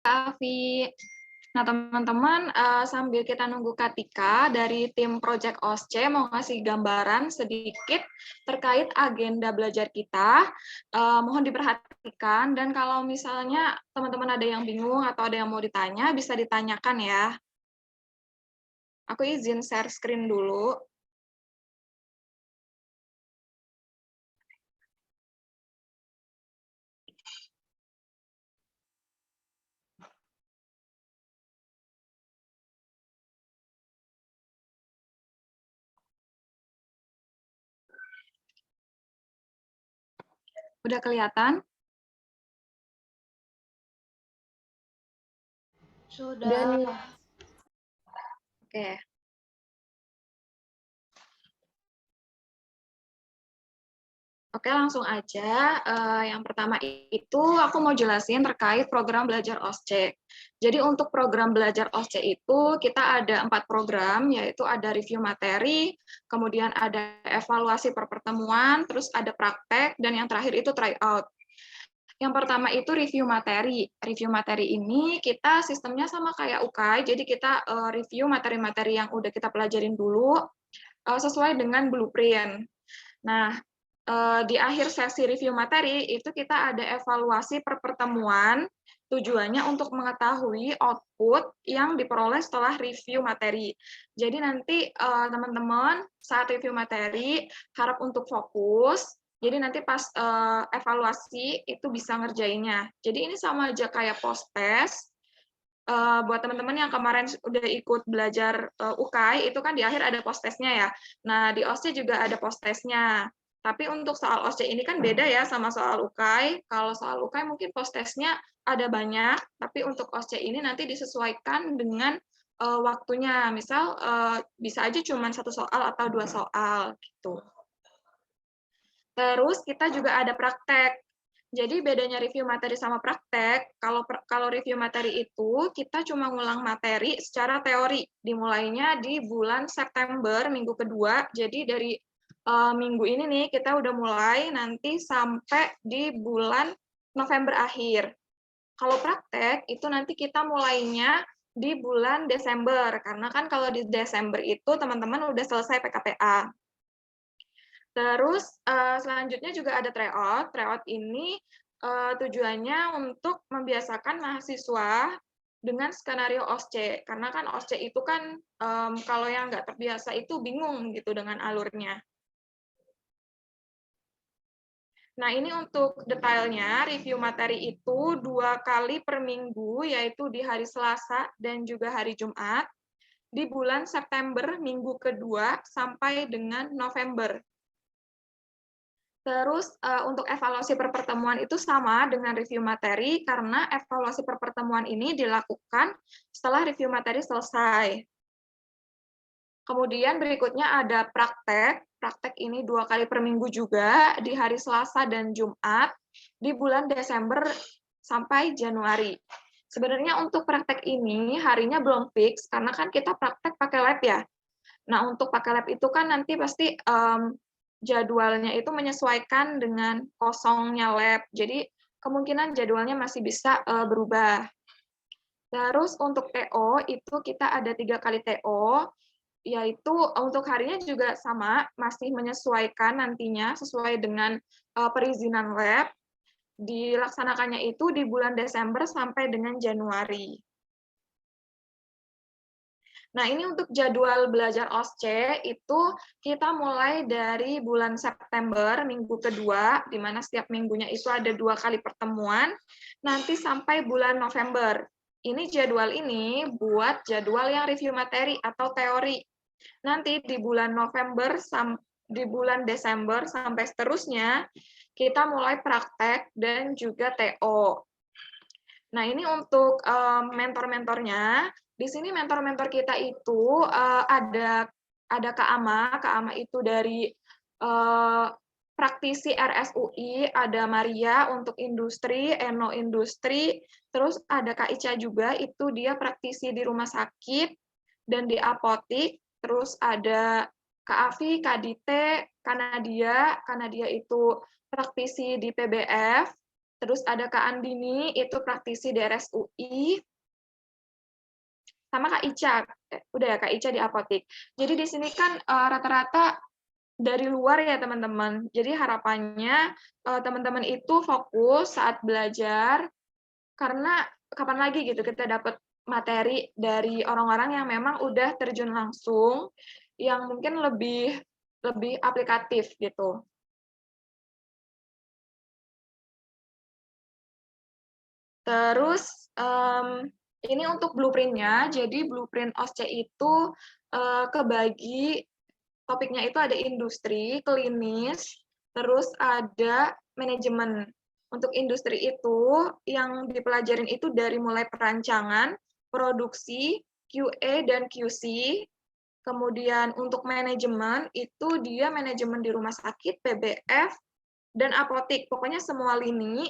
Afi. Nah, teman-teman, sambil kita nunggu Katika dari tim Project OSCE mau ngasih gambaran sedikit terkait agenda belajar kita, mohon diperhatikan, dan kalau misalnya teman-teman ada yang bingung atau ada yang mau ditanya, bisa ditanyakan ya. Aku izin share screen dulu. Udah kelihatan? Sudah. Oke. Oke, langsung aja. Yang pertama itu aku mau jelasin terkait program belajar OSCE. Jadi untuk program belajar OSCE itu kita ada 4 program, yaitu ada review materi, kemudian ada evaluasi per pertemuan, terus ada praktek, dan yang terakhir itu tryout. Yang pertama itu review materi. Review materi ini kita sistemnya sama kayak UKAI, jadi kita review materi-materi yang udah kita pelajarin dulu sesuai dengan blueprint. Nah, di akhir sesi review materi itu kita ada evaluasi per pertemuan, tujuannya untuk mengetahui output yang diperoleh setelah review materi. Jadi nanti teman-teman saat review materi harap untuk fokus, jadi nanti pas evaluasi itu bisa ngerjainnya. Jadi ini sama aja kayak post-test, buat teman-teman yang kemarin udah ikut belajar UKAI, itu kan di akhir ada post-testnya ya. Nah, di OSCE juga ada post-testnya. Tapi untuk soal OSCE ini kan beda ya sama soal UKAI. Kalau soal UKAI mungkin post-testnya ada banyak, tapi untuk OSCE ini nanti disesuaikan dengan waktunya. Misal bisa aja cuma 1 soal atau 2 soal gitu. Terus kita juga ada praktek. Jadi bedanya review materi sama praktek, kalau review materi itu kita cuma ngulang materi secara teori, dimulainya di bulan September minggu kedua. Jadi dari minggu ini nih kita udah mulai nanti sampai di bulan November akhir. Kalau praktek itu nanti kita mulainya di bulan Desember, karena kan kalau di Desember itu teman-teman udah selesai PKPA. Terus selanjutnya juga ada tryout. Tryout ini tujuannya untuk membiasakan mahasiswa dengan skenario OSCE. Karena kan OSCE itu kan kalau yang nggak terbiasa itu bingung gitu dengan alurnya. Nah, ini untuk detailnya, review materi itu 2 kali per minggu, yaitu di hari Selasa dan juga hari Jumat, di bulan September minggu kedua sampai dengan November. Terus untuk evaluasi per pertemuan itu sama dengan review materi, karena evaluasi per pertemuan ini dilakukan setelah review materi selesai. Kemudian berikutnya ada praktek. Praktek ini 2 kali per minggu juga, di hari Selasa dan Jumat, di bulan Desember sampai Januari. Sebenarnya untuk praktek ini harinya belum fix, karena kan kita praktek pakai lab ya. Nah, untuk pakai lab itu kan nanti pasti jadwalnya itu menyesuaikan dengan kosongnya lab. Jadi kemungkinan jadwalnya masih bisa berubah. Terus untuk TO itu kita ada 3 kali TO, yaitu untuk harinya juga sama, masih menyesuaikan nantinya sesuai dengan perizinan lab. Dilaksanakannya itu di bulan Desember sampai dengan Januari. Nah, ini untuk jadwal belajar OSCE itu kita mulai dari bulan September, minggu kedua, di mana setiap minggunya itu ada 2 kali pertemuan, nanti sampai bulan November. Ini jadwal ini buat jadwal yang review materi atau teori. Nanti di bulan November, di bulan Desember, sampai seterusnya, kita mulai praktek dan juga TO. Nah, ini untuk mentor-mentornya. Di sini mentor-mentor kita itu ada Kak Ama. Kak Ama itu dari praktisi RSUI, ada Maria untuk industri, Eno industri, terus ada Kak Ica juga, itu dia praktisi di rumah sakit dan di apotik, terus ada Kak Afi, Kak Dite, Kanadia itu praktisi di PBF, Terus ada Kak Andini, itu praktisi di RSUI. Sama Kak Ica, udah ya Kak Ica di apotik. Jadi di sini kan rata-rata dari luar ya teman-teman. Jadi harapannya teman-teman itu fokus saat belajar, karena kapan lagi gitu kita dapat materi dari orang-orang yang memang udah terjun langsung, yang mungkin lebih aplikatif gitu. Terus ini untuk blueprint-nya, jadi blueprint OSCE itu kebagi topiknya itu ada industri, klinis, terus ada manajemen. Untuk industri itu yang dipelajarin itu dari mulai perancangan, produksi, QA dan QC. Kemudian untuk manajemen itu dia manajemen di rumah sakit, PBF, dan apotik. Pokoknya semua lini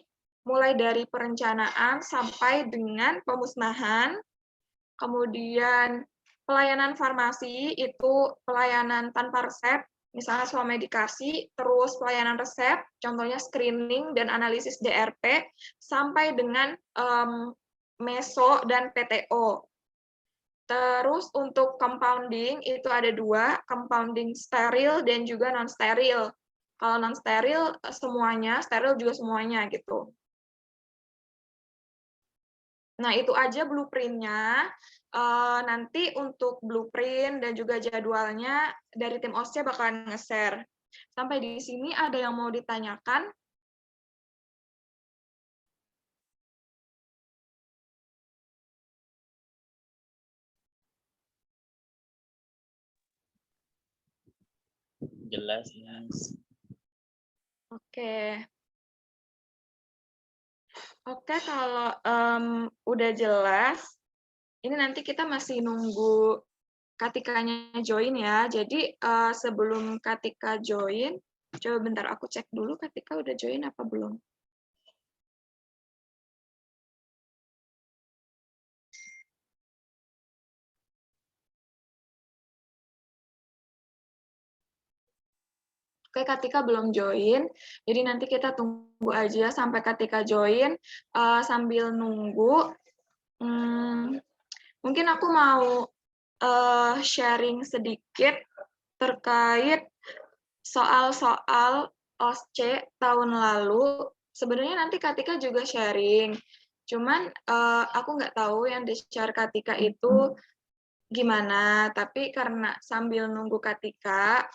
mulai dari perencanaan sampai dengan pemusnahan. Kemudian pelayanan farmasi itu pelayanan tanpa resep, misalnya swamedikasi, terus pelayanan resep, contohnya screening dan analisis DRP, sampai dengan meso dan PTO. Terus untuk compounding itu ada 2, compounding steril dan juga non-steril. Kalau non-steril semuanya, steril juga semuanya gitu. Nah, itu aja blueprint-nya. Nanti untuk blueprint dan juga jadwalnya dari tim OSCE bakalan nge-share. Sampai di sini ada yang mau ditanyakan? Jelas, Mas. Oke. Oke, kalau udah jelas, ini nanti kita masih nunggu Katikanya join ya. Jadi sebelum Katika join, coba bentar aku cek dulu Katika udah join apa belum. Oke, Katika belum join, jadi nanti kita tunggu aja sampai Katika join. Sambil nunggu, mungkin aku mau sharing sedikit terkait soal-soal OSCE tahun lalu. Sebenarnya nanti Katika juga sharing, cuman aku nggak tahu yang di-share Katika itu gimana, tapi karena sambil nunggu Katika,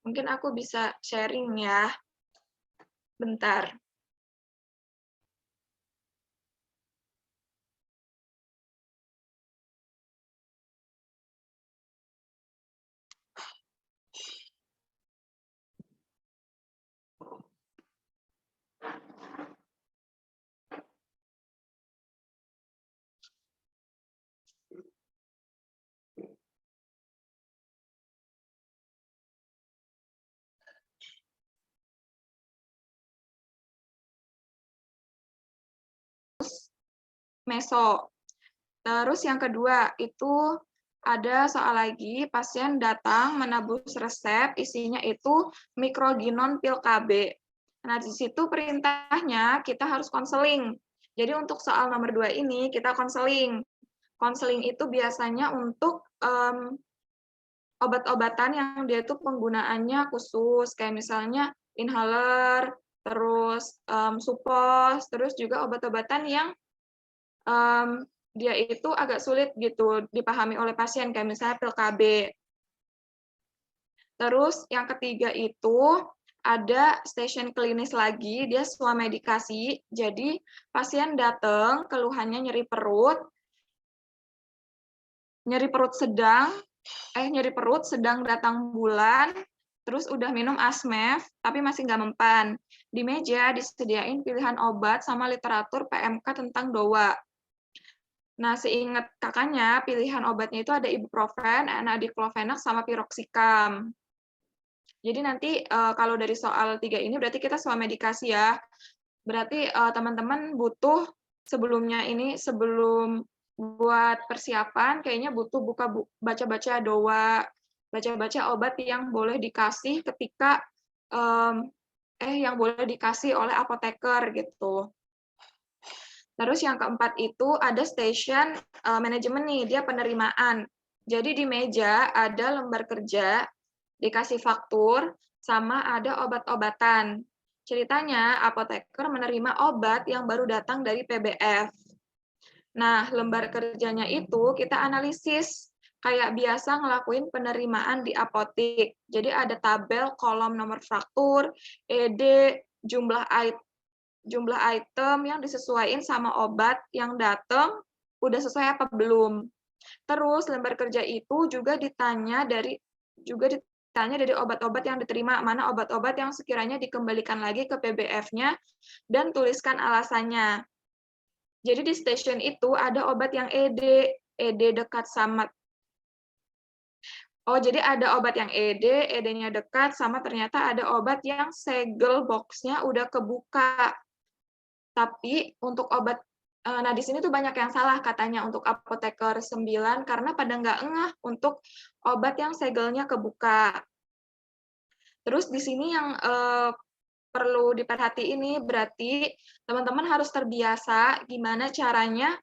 mungkin aku bisa sharing ya. Bentar. Meso. Terus yang kedua itu ada soal lagi pasien datang menebus resep isinya itu mikroginon pil KB. Nah, di situ perintahnya kita harus konseling. Jadi untuk soal nomor 2 ini kita konseling. Konseling itu biasanya untuk obat-obatan yang dia itu penggunaannya khusus, kayak misalnya inhaler, terus supos, terus juga obat-obatan yang dia itu agak sulit gitu dipahami oleh pasien, kayak misalnya pil KB. Terus yang ketiga itu ada stasiun klinis lagi, dia swamedikasi. Jadi pasien datang keluhannya nyeri perut sedang datang bulan, terus udah minum Asmef, tapi masih nggak mempan. Di meja disediain pilihan obat sama literatur PMK tentang DOA. Nah, seingat kakaknya, pilihan obatnya itu ada ibuprofen, N-aceclofenac, sama piroxicam. Jadi nanti kalau dari soal 3 ini berarti kita swamedikasi ya. Berarti teman-teman butuh sebelumnya ini, sebelum buat persiapan, kayaknya butuh baca-baca DOA, baca-baca obat yang boleh dikasih ketika yang boleh dikasih oleh apoteker gitu. Terus yang keempat itu ada station manajemen nih, dia penerimaan. Jadi di meja ada lembar kerja, dikasih faktur, sama ada obat-obatan. Ceritanya apoteker menerima obat yang baru datang dari PBF. Nah, lembar kerjanya itu kita analisis kayak biasa ngelakuin penerimaan di apotik. Jadi ada tabel kolom nomor faktur, ED, jumlah item yang disesuaikan sama obat yang datang udah sesuai apa belum. Terus lembar kerja itu juga ditanya dari obat-obat yang diterima, mana obat-obat yang sekiranya dikembalikan lagi ke PBF-nya dan tuliskan alasannya. Jadi di station itu ada obat yang ED dekat sama jadi ada obat yang ED-nya dekat, sama ternyata ada obat yang segel box-nya udah kebuka. Tapi untuk obat, nah di sini tuh banyak yang salah katanya untuk apoteker 9, karena pada nggak ngeh untuk obat yang segelnya kebuka. Terus di sini yang perlu diperhatiin ini berarti teman-teman harus terbiasa gimana caranya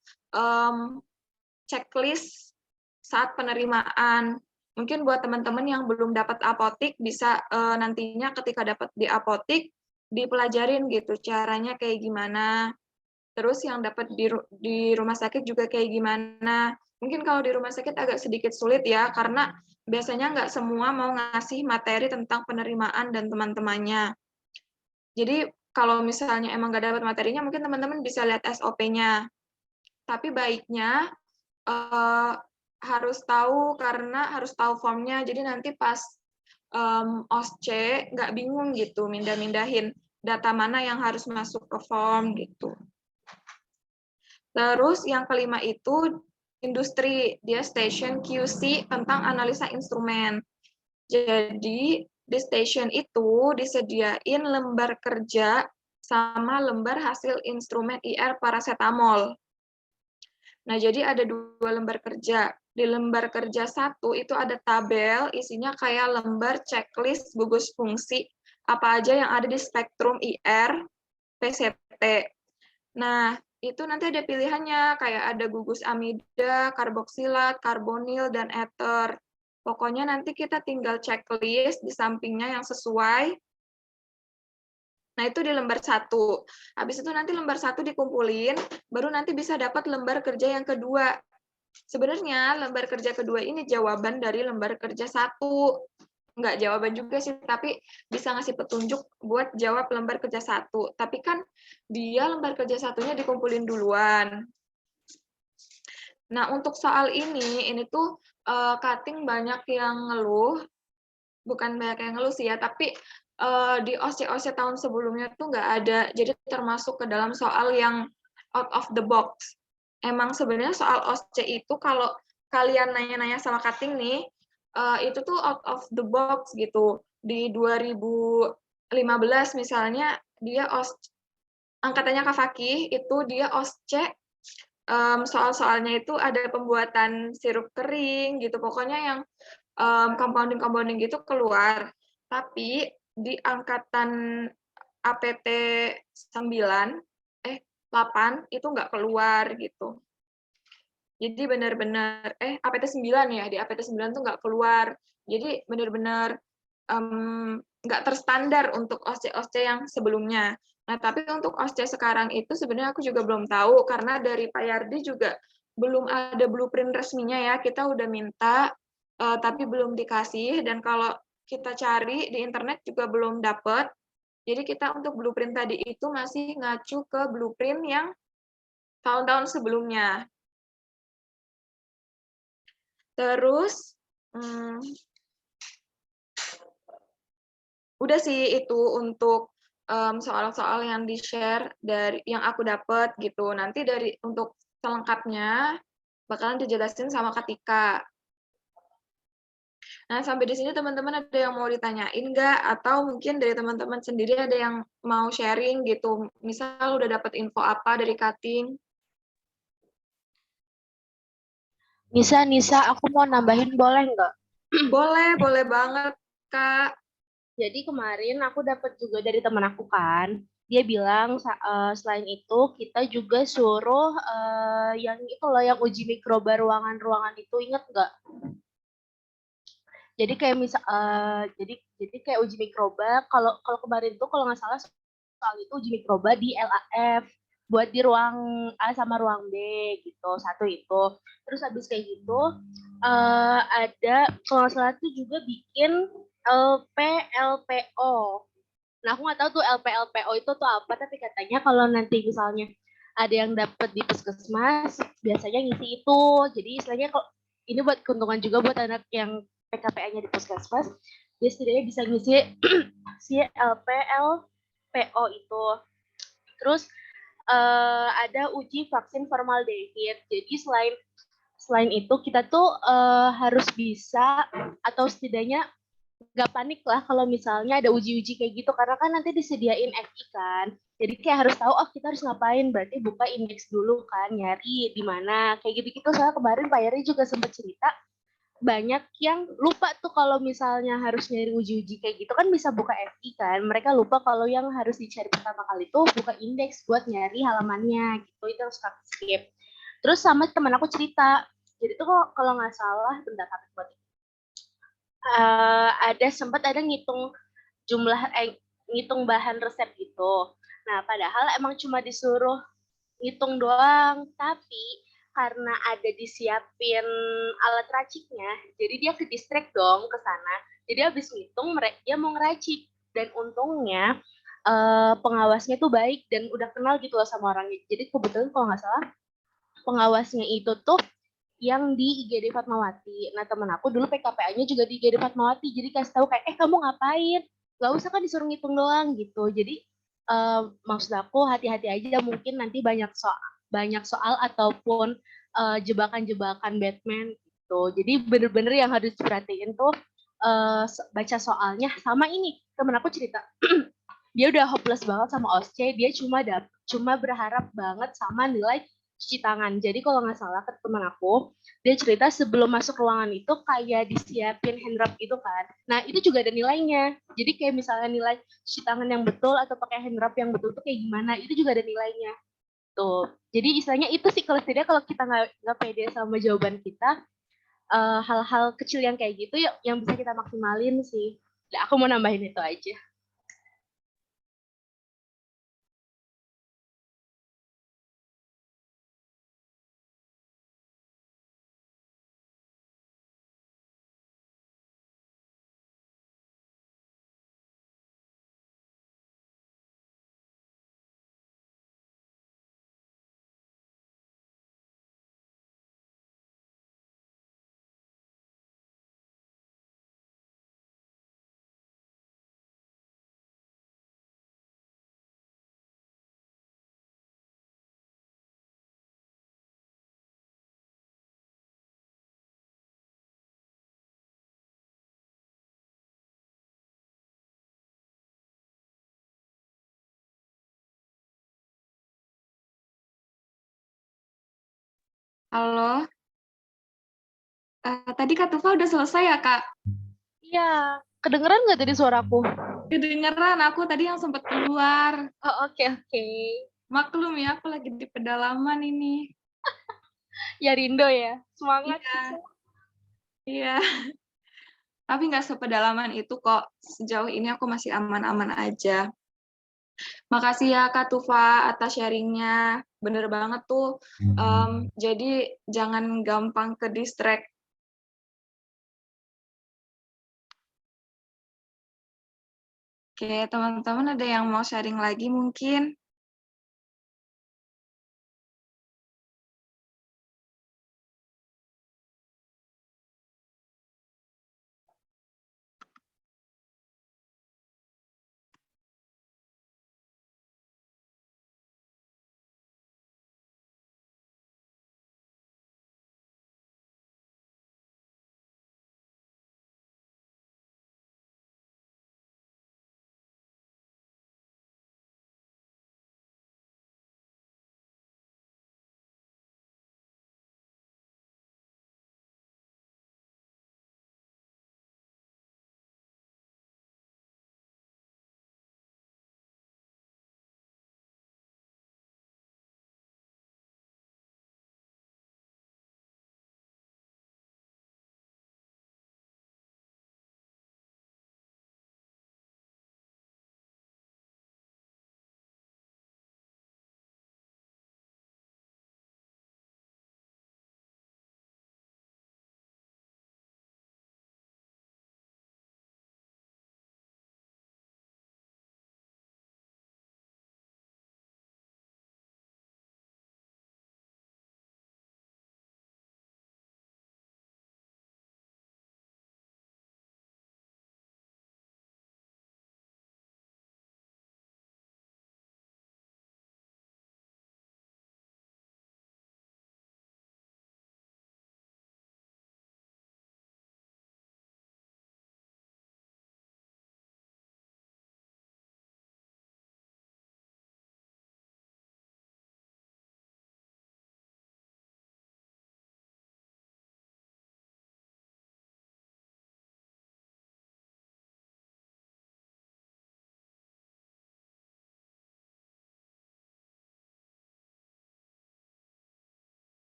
checklist saat penerimaan. Mungkin buat teman-teman yang belum dapat apotik bisa nantinya ketika dapat di apotik dipelajarin gitu caranya kayak gimana. Terus yang dapat di rumah sakit juga kayak gimana. Mungkin kalau di rumah sakit agak sedikit sulit ya, karena biasanya nggak semua mau ngasih materi tentang penerimaan dan teman-temannya. Jadi kalau misalnya emang nggak dapat materinya, mungkin teman-teman bisa lihat SOP-nya. Tapi baiknya harus tahu, karena harus tahu formnya. Jadi nanti pas OSC nggak bingung gitu, mindahin data mana yang harus masuk ke form gitu. Terus yang kelima itu industri, dia station QC tentang analisa instrumen. Jadi di station itu disediain lembar kerja sama lembar hasil instrumen IR paracetamol. Nah, jadi ada 2 lembar kerja. Di lembar kerja 1 itu ada tabel, isinya kayak lembar checklist gugus fungsi, apa aja yang ada di spektrum IR PCT. Nah, itu nanti ada pilihannya, kayak ada gugus amida, karboksilat, karbonil, dan ether. Pokoknya nanti kita tinggal checklist di sampingnya yang sesuai. Nah, itu di lembar 1. Habis itu nanti lembar 1 dikumpulin, baru nanti bisa dapat lembar kerja yang kedua. Sebenarnya lembar kerja kedua ini jawaban dari lembar kerja 1. Nggak jawaban juga sih, tapi bisa ngasih petunjuk buat jawab lembar kerja 1. Tapi kan dia lembar kerja 1-nya dikumpulin duluan. Nah, untuk soal ini tuh cutting banyak yang ngeluh, bukan banyak yang ngeluh sih ya, tapi di OSCE tahun sebelumnya tuh nggak ada, jadi termasuk ke dalam soal yang out of the box. Emang sebenarnya soal OSCE itu kalau kalian nanya-nanya sama cutting nih, itu tuh out of the box gitu. Di 2015 misalnya, dia angkatannya Kak Fakih, itu dia OSCE, soal-soalnya itu ada pembuatan sirup kering gitu, pokoknya yang compounding gitu keluar. Tapi di angkatan APT 9, 8 itu nggak keluar gitu. Jadi benar-benar APT 9 ya, di APT 9 tuh nggak keluar. Jadi benar-benar nggak terstandar untuk OSCE yang sebelumnya. Nah, tapi untuk OSCE sekarang itu sebenarnya aku juga belum tahu, karena dari Pak Yardi juga belum ada blueprint resminya ya. Kita udah minta, tapi belum dikasih, dan kalau kita cari di internet juga belum dapat. Jadi kita untuk blueprint tadi itu masih ngacu ke blueprint yang tahun-tahun sebelumnya. Terus, udah sih itu untuk soal-soal yang di-share dari yang aku dapat gitu. Nanti untuk selengkapnya bakalan dijelasin sama Katika. Nah, sampai di sini teman-teman ada yang mau ditanyain nggak? Atau mungkin dari teman-teman sendiri ada yang mau sharing gitu. Misal udah dapat info apa dari cutting? Nisa, aku mau nambahin boleh nggak? Boleh banget, Kak. Jadi kemarin aku dapat juga dari teman aku kan. dia bilang selain itu kita juga suruh yang itu loh yang uji mikroba ruangan-ruangan itu, inget nggak? Jadi kayak jadi kayak uji mikroba, kalau kalau kemarin tuh kalau nggak salah soal itu uji mikroba di LAF buat di ruang A sama ruang B gitu, satu itu. Terus habis kayak gitu ada kalau nggak salah tuh juga bikin LPLPO. Nah, aku nggak tahu tuh LPLPO itu tuh apa, tapi katanya kalau nanti misalnya ada yang dapat di puskesmas, biasanya ngisi itu. Jadi istilahnya kalau ini buat keuntungan juga buat anak yang PKPA-nya di puskesmas, dia setidaknya bisa ngisi si LPLPO itu. Terus ada uji vaksin formaldehid. Jadi selain selain itu kita tuh harus bisa atau setidaknya nggak panik lah kalau misalnya ada uji-uji kayak gitu karena kan nanti disediain FI kan, jadi kayak harus tahu oh kita harus ngapain, berarti buka indeks dulu kan, nyari di mana kayak gitu-gitu. Soalnya kemarin Pak Yeri juga sempat cerita banyak yang lupa tuh kalau misalnya harus nyari uji-uji kayak gitu kan bisa buka FI kan, mereka lupa kalau yang harus dicari pertama kali tuh buka indeks buat nyari halamannya gitu, itu harus skip. Terus sama teman aku cerita, jadi tuh kalau nggak salah bentar buat ada sempat ada ngitung jumlah ngitung bahan resep gitu. Nah, padahal emang cuma disuruh ngitung doang, tapi karena ada disiapin alat raciknya, jadi dia ke distract dong ke sana. Jadi habis ngitung dia mau ngeracik, dan untungnya pengawasnya tuh baik dan udah kenal gitu loh sama orangnya. Jadi kebetulan kalau nggak salah pengawasnya itu tuh yang di IGD Fatmawati. Nah, temen aku dulu PKPA-nya juga di IGD Fatmawati. Jadi kasih tahu kayak, kamu ngapain? Gak usah kan disuruh ngitung doang gitu. Jadi maksud aku hati-hati aja, mungkin nanti banyak soal ataupun jebakan-jebakan Batman gitu. Jadi bener-bener yang harus diperhatiin tuh baca soalnya. Sama ini, temen aku cerita, dia udah hopeless banget sama OSCE, dia cuma berharap banget sama nilai cuci tangan. Jadi kalau nggak salah ke teman aku, dia cerita sebelum masuk ruangan itu kayak disiapin hand rub gitu kan. Nah, itu juga ada nilainya. Jadi kayak misalnya nilai cuci tangan yang betul atau pakai hand rub yang betul tuh kayak gimana, itu juga ada nilainya. Tuh. Jadi istilahnya itu sih kalau tidak, kalau kita nggak pede sama jawaban kita, hal-hal kecil yang kayak gitu yang bisa kita maksimalin sih. Nah, aku mau nambahin itu aja. Halo, tadi Kak Tufa udah selesai ya, Kak? Iya, kedengeran nggak tadi suaraku? Kedengeran, aku tadi yang sempat keluar. Oh, oke, oke. Maklum ya, aku lagi di pedalaman ini. Ya Rindo ya, semangat. Iya, iya. Tapi nggak sepedalaman itu kok. Sejauh ini aku masih aman-aman aja. Makasih ya Kak Tufa atas sharingnya. Bener banget tuh. Jadi jangan gampang ke distract. Oke, teman-teman ada yang mau sharing lagi mungkin?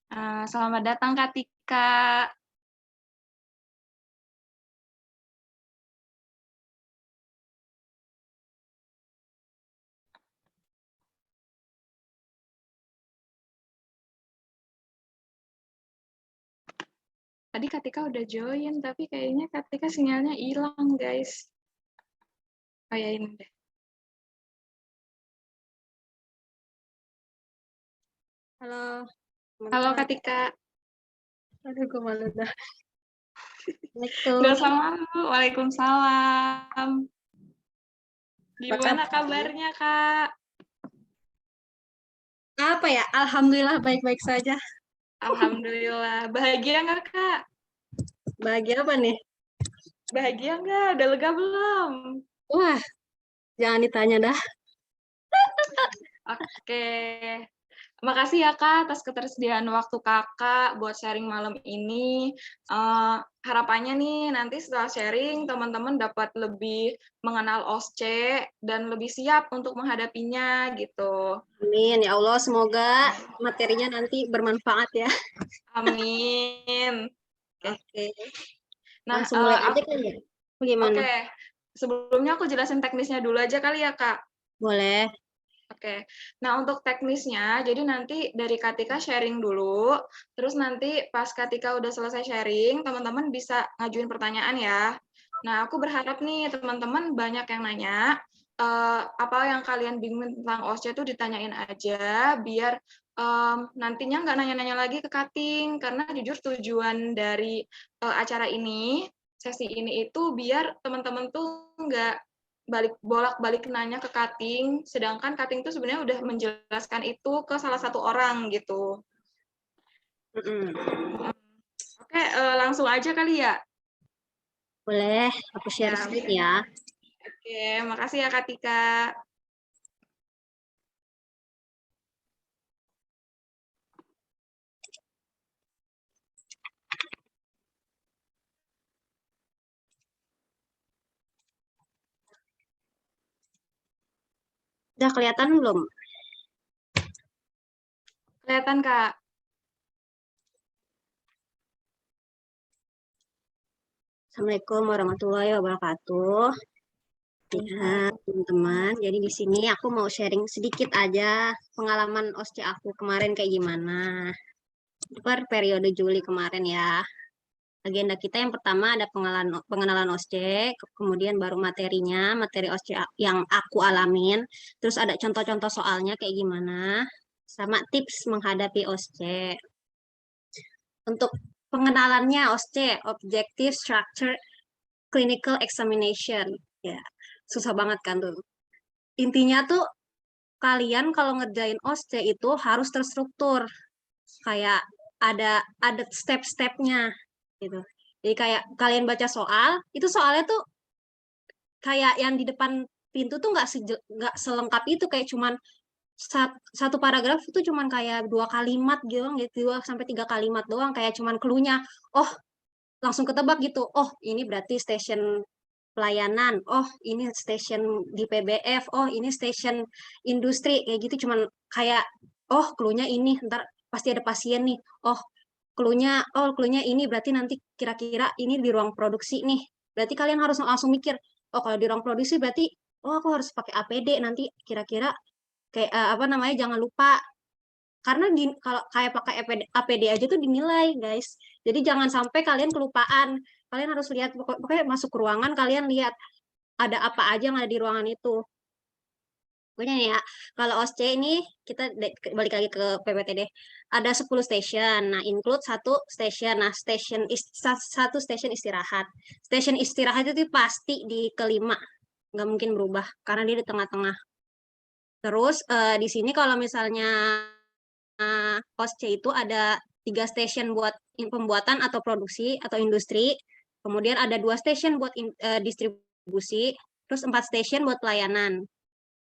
Selamat datang Kak Tika. Tadi Kak Tika udah join, tapi kayaknya Kak Tika sinyalnya hilang, guys. Oh ya, ini deh. Halo, Halo Kak Tika. aduh gue malu dah. Nggak Assalamualaikum. usah malu. Waalaikumsalam. Gimana kabar? kabarnya, Kak? Apa ya? Alhamdulillah baik-baik saja. Alhamdulillah. Bahagia nggak, Kak? Bahagia apa nih? Bahagia nggak? Udah lega belum? Wah, jangan ditanya dah. Oke. Makasih ya Kak atas ketersediaan waktu Kakak buat sharing malam ini. Harapannya nih nanti setelah sharing teman-teman dapat lebih mengenal OSCE dan lebih siap untuk menghadapinya gitu. Amin. Ya Allah, semoga materinya nanti bermanfaat ya. Amin. Oke. Nah, Langsung mulai aja kan ya? Bagaimana? Oke. Sebelumnya aku jelasin teknisnya dulu aja kali ya Kak. Boleh. Oke, nah untuk teknisnya, jadi nanti dari Katika sharing dulu, terus nanti pas Katika udah selesai sharing, teman-teman bisa ngajuin pertanyaan ya. Nah, aku berharap nih teman-teman banyak yang nanya, apa yang kalian bingung tentang OSCE itu ditanyain aja, biar nantinya nggak nanya-nanya lagi ke Kating, karena jujur tujuan dari acara ini, sesi ini itu biar teman-teman tuh nggak bolak-balik nanya ke Kating, sedangkan Kating tuh sebenarnya udah menjelaskan itu ke salah satu orang gitu. Oke, langsung aja kali ya. Boleh, aku share screen ya. Oke, makasih ya Katika. Udah kelihatan belum? Kelihatan Kak. Assalamualaikum warahmatullahi wabarakatuh. Ya, teman-teman. Jadi di sini aku mau sharing sedikit aja pengalaman OSCE aku kemarin kayak gimana. Per periode Juli kemarin ya. Agenda kita yang pertama ada pengenalan OSCE, kemudian baru materinya, materi OSCE yang aku alamin, terus ada contoh-contoh soalnya kayak gimana, sama tips menghadapi OSCE. Untuk pengenalannya OSCE, Objective Structure Clinical Examination. Ya, susah banget kan tuh. Intinya tuh kalian kalau ngerjain OSCE itu harus terstruktur. Kayak ada step-stepnya gitu. Jadi kayak kalian baca soal, itu soalnya tuh kayak yang di depan pintu tuh nggak selengkap itu, kayak cuman satu paragraf itu cuman kayak 2 kalimat gitu 2 sampai 3 kalimat doang, kayak cuman clue-nya. Oh, langsung ketebak gitu. Oh, ini berarti stasiun pelayanan. Oh, ini stasiun di PBF. Oh, ini stasiun industri kayak gitu, cuman kayak oh, clue-nya ini ntar pasti ada pasien nih. Oh, clue-nya ini berarti nanti kira-kira ini di ruang produksi nih. Berarti kalian harus langsung mikir, oh kalau di ruang produksi berarti oh aku harus pakai APD nanti kira-kira kayak apa namanya, jangan lupa karena kalau kayak pakai APD aja tuh dinilai, guys. Jadi jangan sampai kalian kelupaan. Kalian harus lihat pokoknya masuk ke ruangan kalian lihat ada apa aja yang ada di ruangan itu. Pokoknya nih ya, kalau OSCE ini kita balik lagi ke PPTD. Ada 10 station. Nah, include satu station. Nah, satu station istirahat. Station istirahat itu pasti di kelima. Nggak mungkin berubah karena dia di tengah-tengah. Terus di sini kalau misalnya OSCE itu ada 3 station buat pembuatan atau produksi atau industri. Kemudian ada 2 station buat distribusi. Terus 4 station buat pelayanan.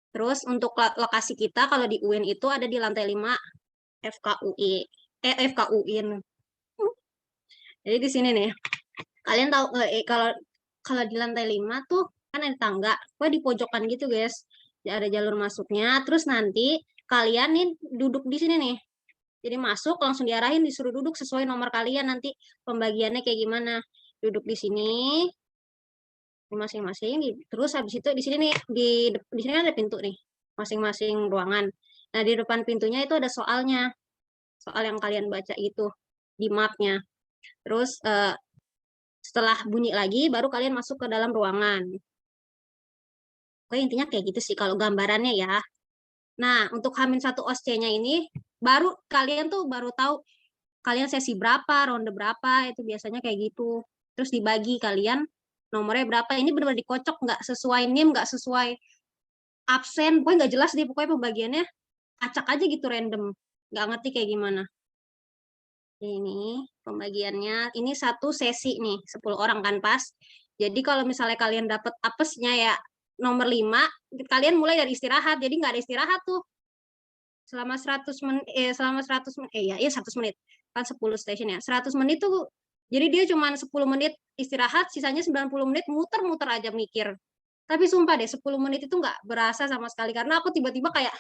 Terus untuk lokasi kita kalau di UIN itu ada di lantai 5 FKUI. FKUIN. Jadi di sini nih. Kalian tahu kalau kalau di lantai 5 tuh kan ada tangga. Pokoknya di pojokan gitu, guys. Ya, ada jalur masuknya. Terus nanti kalian nih duduk di sini nih. Jadi masuk langsung diarahin, disuruh duduk sesuai nomor kalian, nanti pembagiannya kayak gimana. Duduk di sini masing-masing, terus habis itu di sini nih, di sini kan ada pintu nih, masing-masing ruangan. Nah, di depan pintunya itu ada soalnya, soal yang kalian baca itu di mapnya. Terus setelah bunyi lagi baru kalian masuk ke dalam ruangan. Oke, intinya kayak gitu sih kalau gambarannya ya. Nah, untuk H-1 OSC-nya ini baru kalian tuh baru tahu kalian sesi berapa, ronde berapa, itu biasanya kayak gitu. Terus dibagi kalian nomornya berapa. Ini benar-benar dikocok, nggak sesuai NIM, nggak sesuai absen, pokoknya nggak jelas deh, pokoknya pembagiannya acak aja gitu random. Nggak ngerti kayak gimana. Ini pembagiannya, ini satu sesi nih, 10 orang kan pas. Jadi kalau misalnya kalian dapat apesnya ya nomor 5, kalian mulai dari istirahat, jadi nggak ada istirahat tuh. Selama 100 menit, selama 100 menit, ya 100 menit, kan 10 station ya, 100 menit tuh, jadi dia cuma 10 menit istirahat, sisanya 90 menit muter-muter aja mikir. Tapi sumpah deh, 10 menit itu nggak berasa sama sekali, karena aku tiba-tiba kayak,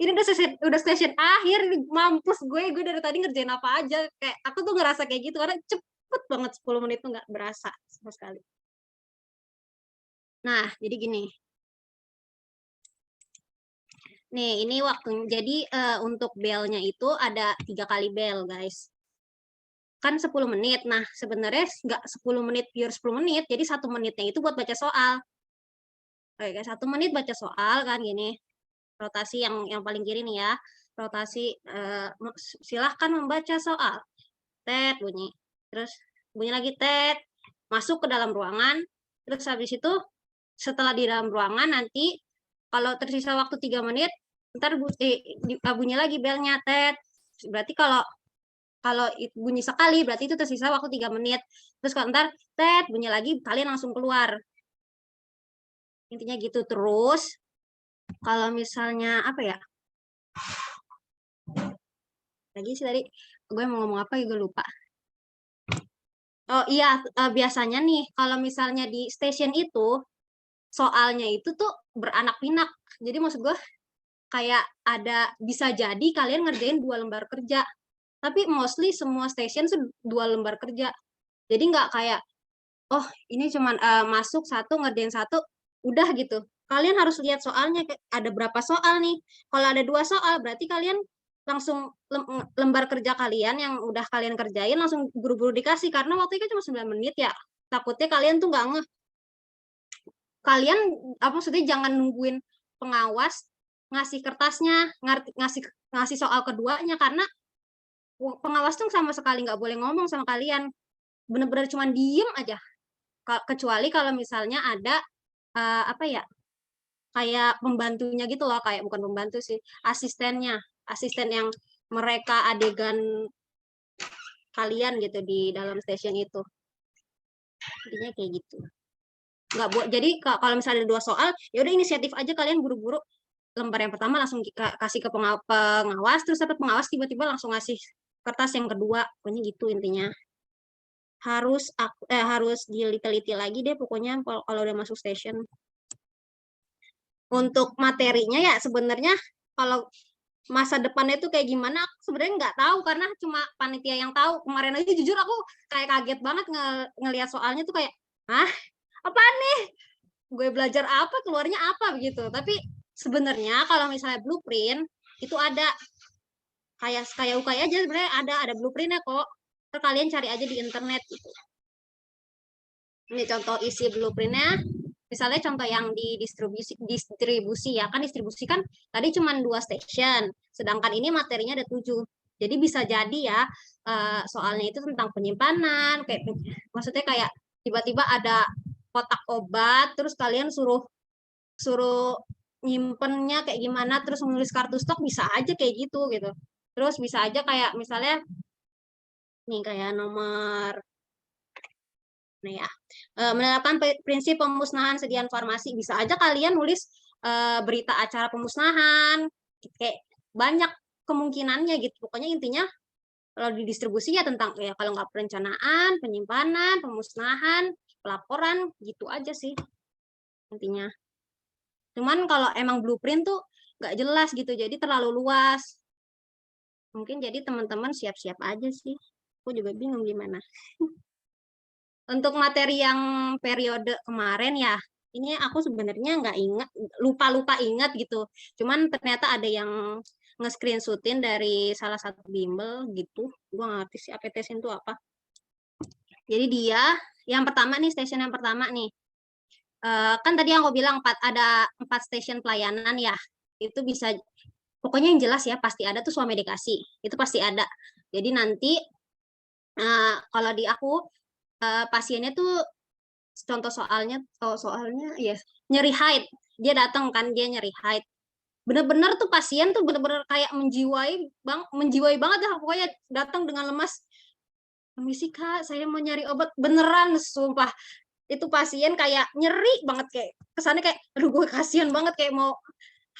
ini udah station akhir, mampus gue dari tadi ngerjain apa aja, kayak aku tuh ngerasa kayak gitu karena cepet banget 10 menit tuh nggak berasa sama sekali. Nah, jadi gini. Nih, ini waktu, jadi untuk belnya itu ada 3 kali bel, guys. Kan 10 menit. Nah, sebenarnya nggak 10 menit pure 10 menit, jadi 1 menitnya itu buat baca soal. Oke, guys, 1 menit baca soal kan gini. Rotasi yang paling kiri nih ya, rotasi, silahkan membaca soal, tet bunyi, terus bunyi lagi tet, masuk ke dalam ruangan, terus habis itu setelah di dalam ruangan nanti kalau tersisa waktu 3 menit, ntar bunyi lagi belnya tet, berarti kalau kalau bunyi sekali berarti itu tersisa waktu 3 menit, terus kalau ntar tet bunyi lagi kalian langsung keluar, intinya gitu. Terus kalau misalnya apa ya, lagi sih tadi gue mau ngomong apa ya gue lupa. Oh iya, biasanya nih kalau misalnya di station itu soalnya itu tuh beranak pinak, jadi maksud gue kayak ada, bisa jadi kalian ngerjain 2 lembar kerja, tapi mostly semua station tuh 2 lembar kerja, jadi nggak kayak oh ini cuman masuk satu ngerjain satu udah gitu. Kalian harus lihat soalnya ada berapa soal nih. Kalau ada 2 soal berarti kalian langsung lembar kerja kalian yang udah kalian kerjain langsung buru-buru dikasih, karena waktu itu cuma 9 menit ya. Takutnya kalian tuh nggak kalian apa maksudnya jangan nungguin pengawas ngasih kertasnya, ngasih soal keduanya, karena pengawas tuh sama sekali nggak boleh ngomong sama kalian, bener-bener cuma diem aja. Kecuali kalau misalnya ada apa ya, kayak pembantunya gitu loh, kayak bukan pembantu sih, asistennya, asisten yang mereka adegan kalian gitu di dalam station itu, intinya kayak gitu. Nggak buat, jadi kalau misalnya ada 2 soal ya udah inisiatif aja kalian, buru-buru lembar yang pertama langsung kasih ke pengawas, terus dapat pengawas tiba-tiba langsung ngasih kertas yang kedua, pokoknya gitu intinya. Harus diliti-liti lagi deh pokoknya kalau udah masuk station. Untuk materinya ya sebenarnya kalau masa depannya itu kayak gimana aku sebenarnya nggak tahu, karena cuma panitia yang tahu. Kemarin aja jujur aku kayak kaget banget ngelihat soalnya tuh kayak, apa nih? Gue belajar apa, keluarnya apa begitu. Tapi sebenarnya kalau misalnya blueprint itu ada kayak UKI aja sebenarnya ada blueprintnya kok. Terus kalian cari aja di internet gitu. Ini contoh isi blueprintnya. Misalnya contoh yang di distribusi ya kan, distribusi kan tadi cuma 2 station, sedangkan ini materinya ada 7. Jadi bisa jadi ya soalnya itu tentang penyimpanan, kayak maksudnya kayak tiba-tiba ada kotak obat, terus kalian suruh nyimpennya kayak gimana, terus menulis kartu stok, bisa aja kayak gitu gitu. Terus bisa aja kayak misalnya nih kayak nomor Nah ya, menerapkan prinsip pemusnahan sediaan farmasi, bisa aja kalian nulis berita acara pemusnahan, kayak banyak kemungkinannya gitu. Pokoknya intinya kalau di distribusi ya tentang ya kalau nggak perencanaan, penyimpanan, pemusnahan, pelaporan, gitu aja sih intinya. Cuman kalau emang blueprint tuh nggak jelas gitu, jadi terlalu luas. Mungkin jadi teman-teman siap-siap aja sih. Aku juga bingung gimana. Untuk materi yang periode kemarin ya, ini aku sebenarnya nggak ingat, lupa-lupa ingat gitu. Cuman ternyata ada yang nge-screenshotin dari salah satu bimbel gitu. Gua nggak ngerti sih APTSIN itu apa. Jadi dia, yang pertama nih, station yang pertama nih. Kan tadi yang aku bilang ada 4 station pelayanan ya. Itu bisa, pokoknya yang jelas ya, pasti ada tuh swamedikasi. Itu pasti ada. Jadi nanti kalau di aku pasiennya tuh contoh soalnya ya nyeri haid, dia datang kan dia nyeri haid, bener-bener tuh pasien tuh bener-bener kayak menjiwai banget dah, pokoknya datang dengan lemas, permisi kak saya mau nyari obat, beneran sumpah itu pasien kayak nyeri banget, kayak kesannya kayak aduh gue kasihan banget, kayak mau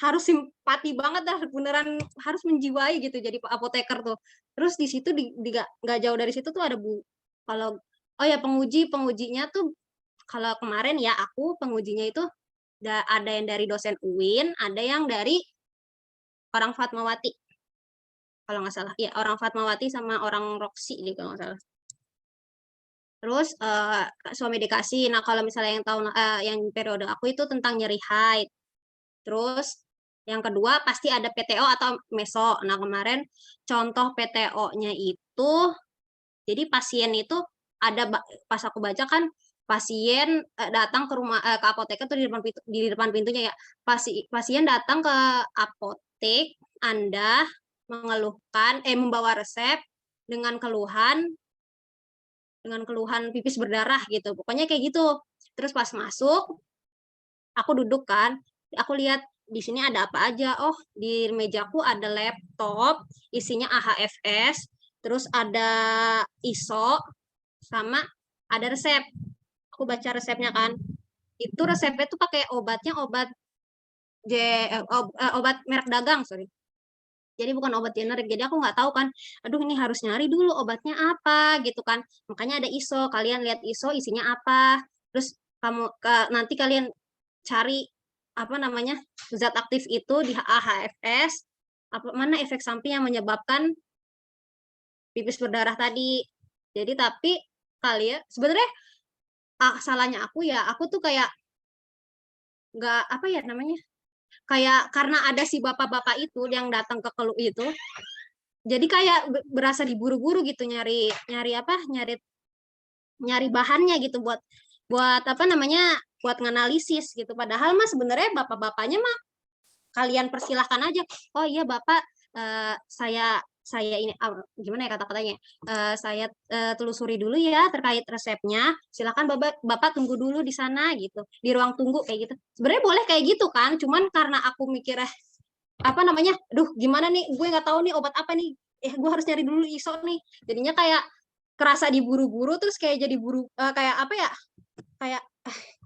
harus simpati banget dah, beneran harus menjiwai gitu jadi apoteker tuh. Terus di situ nggak jauh dari situ tuh ada kalau oh ya pengujinya tuh kalau kemarin ya aku pengujinya itu ada yang dari dosen UIN, ada yang dari orang Fatmawati. Kalau nggak salah, ya orang Fatmawati sama orang Roksi nih kalau nggak salah. Terus suami dikasih. Nah kalau misalnya yang tahun yang periode aku itu tentang nyeri haid. Terus yang kedua pasti ada PTO atau meso. Nah kemarin contoh PTO-nya itu, jadi pasien itu ada pas aku baca kan pasien datang ke rumah ke apotek itu di depan pintunya ya. Pasien datang ke apotek Anda mengeluhkan membawa resep dengan keluhan pipis berdarah gitu. Pokoknya kayak gitu. Terus pas masuk aku duduk kan, aku lihat di sini ada apa aja. Oh, di mejaku ada laptop, isinya AHFS, terus ada ISO, sama ada resep. Aku baca resepnya kan. Itu resepnya tuh pakai obat obat merek dagang, sorry. Jadi bukan obat generik. Jadi aku nggak tahu kan, aduh ini harus nyari dulu obatnya apa gitu kan. Makanya ada ISO, kalian lihat ISO isinya apa. Terus nanti kalian cari apa namanya zat aktif itu di AHFS, apa mana efek samping yang menyebabkan pipis berdarah tadi. Jadi tapi kalian sebenarnya salahnya aku ya, aku tuh kayak nggak apa ya namanya, kayak karena ada si bapak-bapak itu yang datang ke keluh itu, jadi kayak berasa diburu-buru gitu nyari nyari apa nyari nyari bahannya gitu buat buat apa namanya buat nganalisis gitu, padahal mah sebenarnya bapak-bapaknya mah kalian persilahkan aja. Oh iya bapak, saya ini gimana ya kata-katanya, saya telusuri dulu ya terkait resepnya, silakan bapak tunggu dulu di sana gitu, di ruang tunggu kayak gitu. Sebenarnya boleh kayak gitu kan, cuman karena aku mikir apa namanya, duh gimana nih gue nggak tahu nih obat apa nih, gue harus nyari dulu ISO nih, jadinya kayak kerasa diburu-buru, terus kayak jadi kayak apa ya, kayak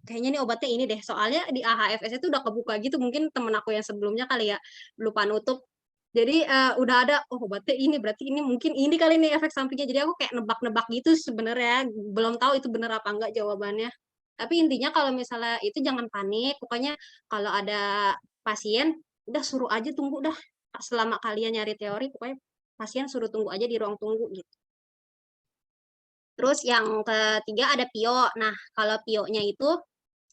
kayaknya nih obatnya ini deh, soalnya di AHFS itu udah kebuka gitu, mungkin temen aku yang sebelumnya kali ya lupa nutup, jadi udah ada, oh obatnya ini berarti ini mungkin ini kali nih efek sampingnya, jadi aku kayak nebak-nebak gitu sebenarnya, belum tahu itu bener apa enggak jawabannya. Tapi intinya kalau misalnya itu jangan panik, pokoknya kalau ada pasien udah suruh aja tunggu dah, selama kalian nyari teori pokoknya pasien suruh tunggu aja di ruang tunggu gitu. Terus yang ketiga ada PIO. Nah kalau PIO-nya itu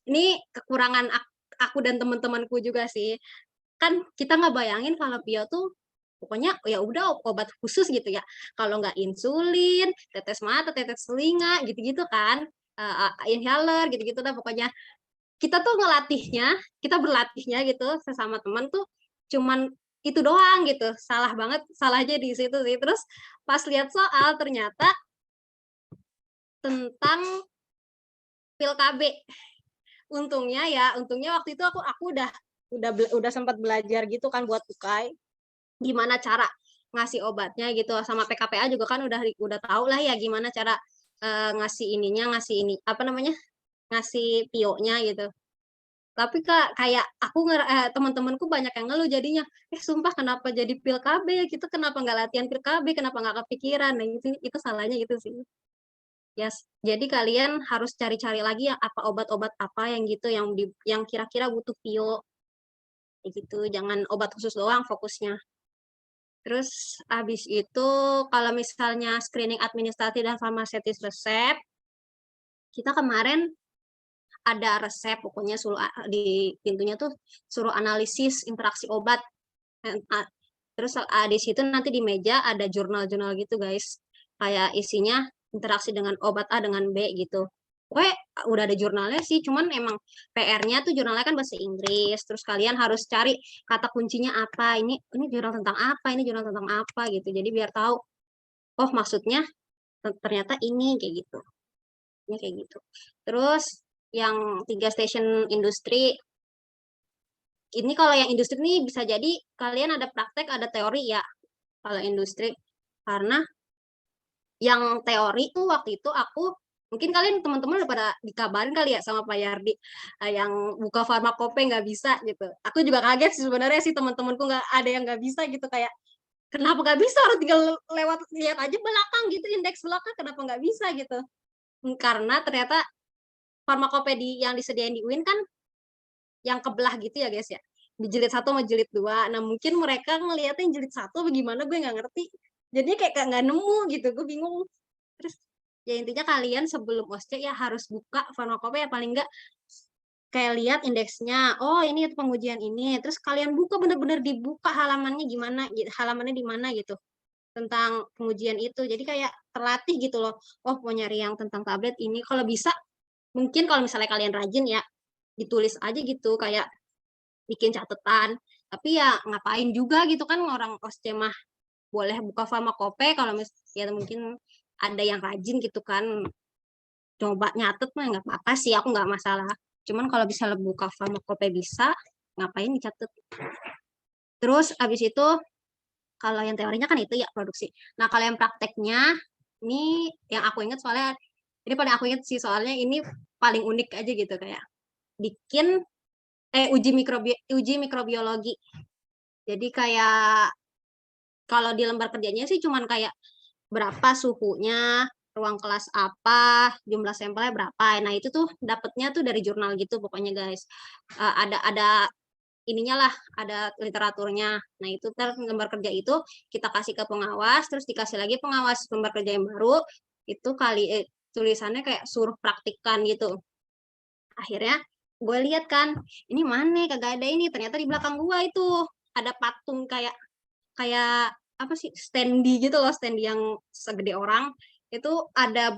ini kekurangan aku dan teman-temanku juga sih. Kan kita nggak bayangin kalau PIO tuh pokoknya ya udah obat khusus gitu ya. Kalau nggak insulin, tetes mata, tetes telinga, gitu-gitu kan. Inhaler, gitu-gitu dah pokoknya. Kita tuh kita berlatihnya gitu sesama teman tuh cuman itu doang gitu. Salah banget, salahnya di situ sih. Terus pas lihat soal ternyata tentang pil KB. Untungnya waktu itu aku udah sempat belajar gitu kan buat UKAI gimana cara ngasih obatnya gitu, sama PKPA juga kan udah tahu lah ya gimana cara ngasih ini apa namanya ngasih pionya gitu. Tapi kak kayak teman-temanku banyak yang ngeluh jadinya, sumpah kenapa jadi pil KB ya gitu, kenapa nggak latihan pil KB, kenapa nggak kepikiran. Nah itu salahnya gitu sih. Yes. Jadi kalian harus cari-cari lagi ya apa obat-obat apa yang gitu yang kira-kira butuh pio. Kayak gitu. Jangan obat khusus doang fokusnya. Terus habis itu kalau misalnya screening administratif dan farmaseutis resep, kita kemarin ada resep pokoknya suruh di pintunya tuh suruh analisis interaksi obat. Terus di situ nanti di meja ada jurnal-jurnal gitu guys. Kayak isinya interaksi dengan obat A dengan B gitu. Pokoknya udah ada jurnalnya sih, cuman emang PR-nya tuh jurnalnya kan bahasa Inggris. Terus kalian harus cari kata kuncinya apa. Ini jurnal tentang apa, ini jurnal tentang apa gitu. Jadi biar tahu, oh maksudnya ternyata ini kayak gitu. Ini kayak gitu. Terus yang 3 station industri, ini kalau yang industri ini bisa jadi kalian ada praktek, ada teori ya. Kalau industri, karena yang teori tuh waktu itu aku mungkin kalian teman-teman udah pada dikabarin kali ya sama Pak Yardi, yang buka farmakope nggak bisa gitu. Aku juga kaget sih sebenarnya sih, teman-temanku nggak ada yang nggak bisa gitu, kayak kenapa nggak bisa, orang tinggal lewat lihat aja belakang gitu, indeks belakang, kenapa nggak bisa gitu. Karena ternyata farmakope yang disediain di UIN kan yang kebelah gitu ya guys ya, di jilid 1 sama jilid 2. Nah mungkin mereka ngeliatnya yang jilid 1 bagaimana gue nggak ngerti, jadinya kayak nggak nemu gitu, gue bingung. Terus ya intinya kalian sebelum OSCE ya harus buka farmakope ya, paling enggak kayak lihat indeksnya, oh ini pengujian ini, terus kalian buka bener-bener dibuka halamannya gimana, halamannya di mana gitu tentang pengujian itu. Jadi kayak terlatih gitu loh, oh mau nyari yang tentang tablet ini. Kalau bisa mungkin kalau misalnya kalian rajin ya ditulis aja gitu, kayak bikin catatan. Tapi ya ngapain juga gitu kan, orang OSCE mah boleh buka farmakope kalau ya mungkin ada yang rajin gitu kan, coba nyatet mah nggak apa-apa sih, aku nggak masalah. Cuman kalau bisa buka farmakope bisa, ngapain dicatat. Terus abis itu kalau yang teorinya kan itu ya produksi. Nah kalau yang prakteknya ini yang aku ingat, soalnya ini paling aku ingat sih, soalnya ini paling unik aja gitu, kayak bikin uji mikrobiologi. Jadi kayak kalau di lembar kerjanya sih cuman kayak berapa suhunya, ruang kelas apa, jumlah sampelnya berapa. Nah, itu tuh dapetnya tuh dari jurnal gitu pokoknya guys. Ada ininya lah, ada literaturnya. Nah, itu lembar kerja itu kita kasih ke pengawas, terus dikasih lagi pengawas lembar kerja yang baru, itu tulisannya kayak suruh praktikkan gitu. Akhirnya gue lihat kan, ini mana kagak ada ini, ternyata di belakang gue itu ada patung kayak kayak apa sih, standy gitu loh, standy yang segede orang. Itu ada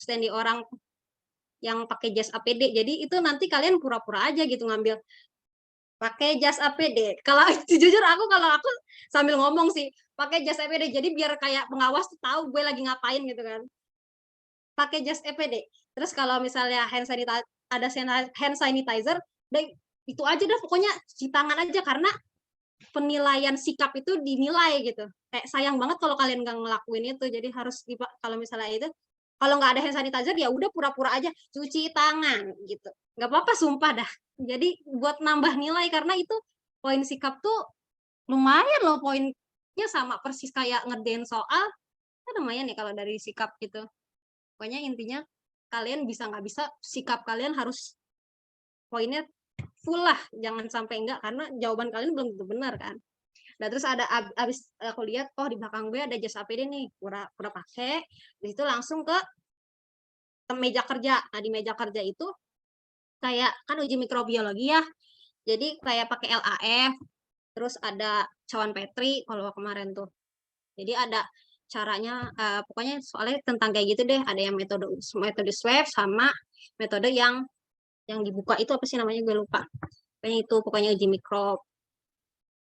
standy orang yang pakai jas APD. Jadi itu nanti kalian pura-pura aja gitu ngambil pakai jas APD. Kalau jujur kalau aku sambil ngomong sih pakai jas APD, jadi biar kayak pengawas tuh tahu gue lagi ngapain gitu kan. Pakai jas APD. Terus kalau misalnya ada hand sanitizer, deh itu aja dah pokoknya, cuci tangan aja, karena penilaian sikap itu dinilai gitu. Kayak sayang banget kalau kalian nggak ngelakuin itu. Jadi harus kalau misalnya itu, kalau nggak ada hand sanitizer ya udah pura-pura aja cuci tangan gitu. Nggak apa-apa sumpah dah. Jadi buat nambah nilai, karena itu poin sikap tuh lumayan loh, poinnya sama persis kayak ngerjain soal. Kan lumayan ya kalau dari sikap gitu. Pokoknya intinya kalian bisa nggak bisa, sikap kalian harus poinnya full lah, jangan sampai enggak, karena jawaban kalian belum tentu benar kan. Nah terus abis aku lihat, oh di belakang gue ada jas APD nih, pura pakai, di situ langsung ke meja kerja. Nah di meja kerja itu kayak kan uji mikrobiologi ya, jadi kayak pakai LAF, terus ada cawan Petri kalau kemarin tuh. Jadi ada caranya, pokoknya soalnya tentang kayak gitu deh, ada yang metode swab sama metode yang dibuka itu apa sih namanya, gue lupa. Pokoknya uji mikrob.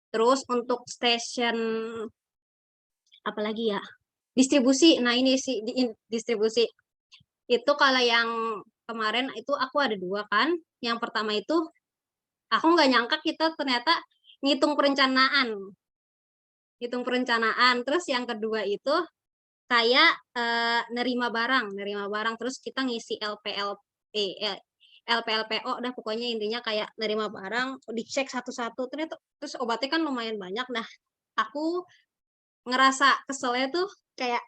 Terus untuk station apalagi ya, distribusi. Nah ini sih distribusi itu kalau yang kemarin itu aku ada 2 kan. Yang pertama itu aku nggak nyangka kita ternyata ngitung perencanaan. Terus yang kedua itu kayak nerima barang, terus kita ngisi LPLPO, udah pokoknya intinya kayak nerima barang, dicek satu-satu, ternyata terus obatnya kan lumayan banyak. Nah aku ngerasa keselnya tuh kayak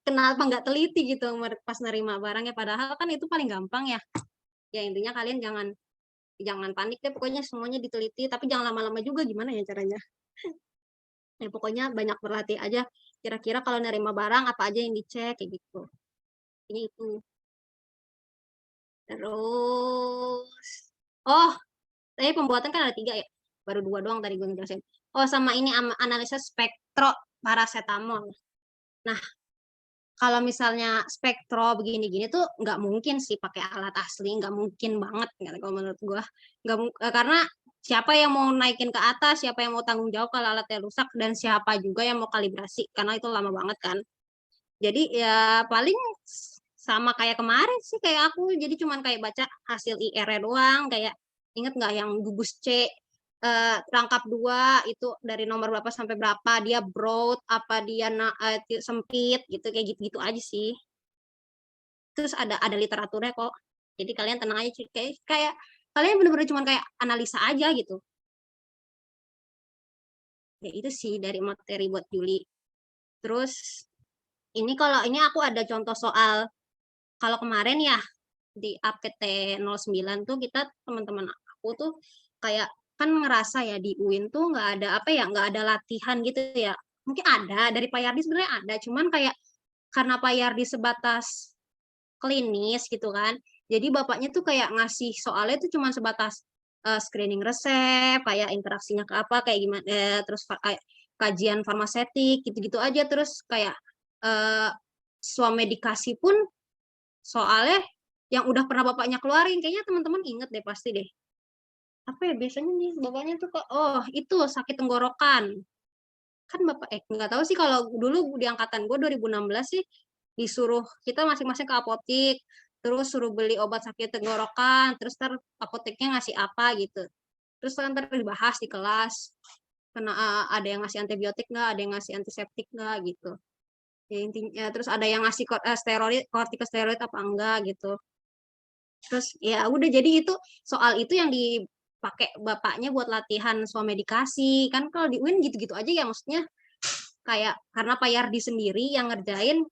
kenapa nggak teliti gitu pas nerima barangnya, padahal kan itu paling gampang ya. Ya intinya kalian jangan panik deh, pokoknya semuanya diteliti, tapi jangan lama-lama juga, gimana ya caranya. Ya pokoknya banyak berlatih aja. Kira-kira kalau nerima barang apa aja yang dicek kayak gitu. Ini itu. Terus, oh, tadi pembuatan kan ada 3 ya. Baru 2 doang tadi gue ngejelasin. Oh, sama ini analisa spektro paracetamol. Nah, kalau misalnya spektro begini-gini tuh nggak mungkin sih pakai alat asli, nggak mungkin banget gitu, kalau menurut gua. Karena siapa yang mau naikin ke atas, siapa yang mau tanggung jawab kalau alatnya rusak, dan siapa juga yang mau kalibrasi, karena itu lama banget kan. Jadi ya paling sama kayak kemarin sih, kayak aku jadi cuman kayak baca hasil IR doang, kayak inget nggak yang gugus C, rangkap 2 itu dari nomor berapa sampai berapa, dia broad apa dia sempit gitu, kayak gitu-gitu aja sih. Terus ada literaturnya kok. Jadi kalian tenang aja, kayak kalian bener-bener cuman kayak analisa aja gitu. Ya itu sih dari materi buat Juli. Terus ini kalau ini aku ada contoh soal, kalau kemarin ya di APT 09 tuh kita teman-teman aku tuh kayak kan ngerasa ya di UIN tuh nggak ada apa ya, nggak ada latihan gitu ya. Mungkin ada dari Pak Yardi, sebenarnya ada, cuman kayak karena Pak Yardi sebatas klinis gitu kan. Jadi bapaknya tuh kayak ngasih soalnya tuh cuma sebatas screening resep, kayak interaksinya ke apa, kayak gimana, terus kayak kajian farmasetik gitu-gitu aja. Terus kayak uh, swamedikasi pun soalnya yang udah pernah bapaknya keluarin, kayaknya teman-teman inget deh pasti deh. Apa ya biasanya nih bapaknya tuh kok, oh itu sakit tenggorokan. Kan bapak nggak tahu sih, kalau dulu di angkatan gue 2016 sih disuruh kita masing-masing ke apotik, terus suruh beli obat sakit tenggorokan, terus ntar apoteknya ngasih apa gitu, terus ntar dibahas di kelas, karena ada yang ngasih antibiotik nggak, ada yang ngasih antiseptik nggak gitu ya intinya, terus ada yang ngasih steroid, kortikosteroid apa enggak gitu. Terus ya udah, jadi itu soal itu yang dipakai bapaknya buat latihan swamedikasi. Kan kalau di UIN gitu-gitu aja ya, maksudnya kayak karena Pak Yardi sendiri yang ngerjain,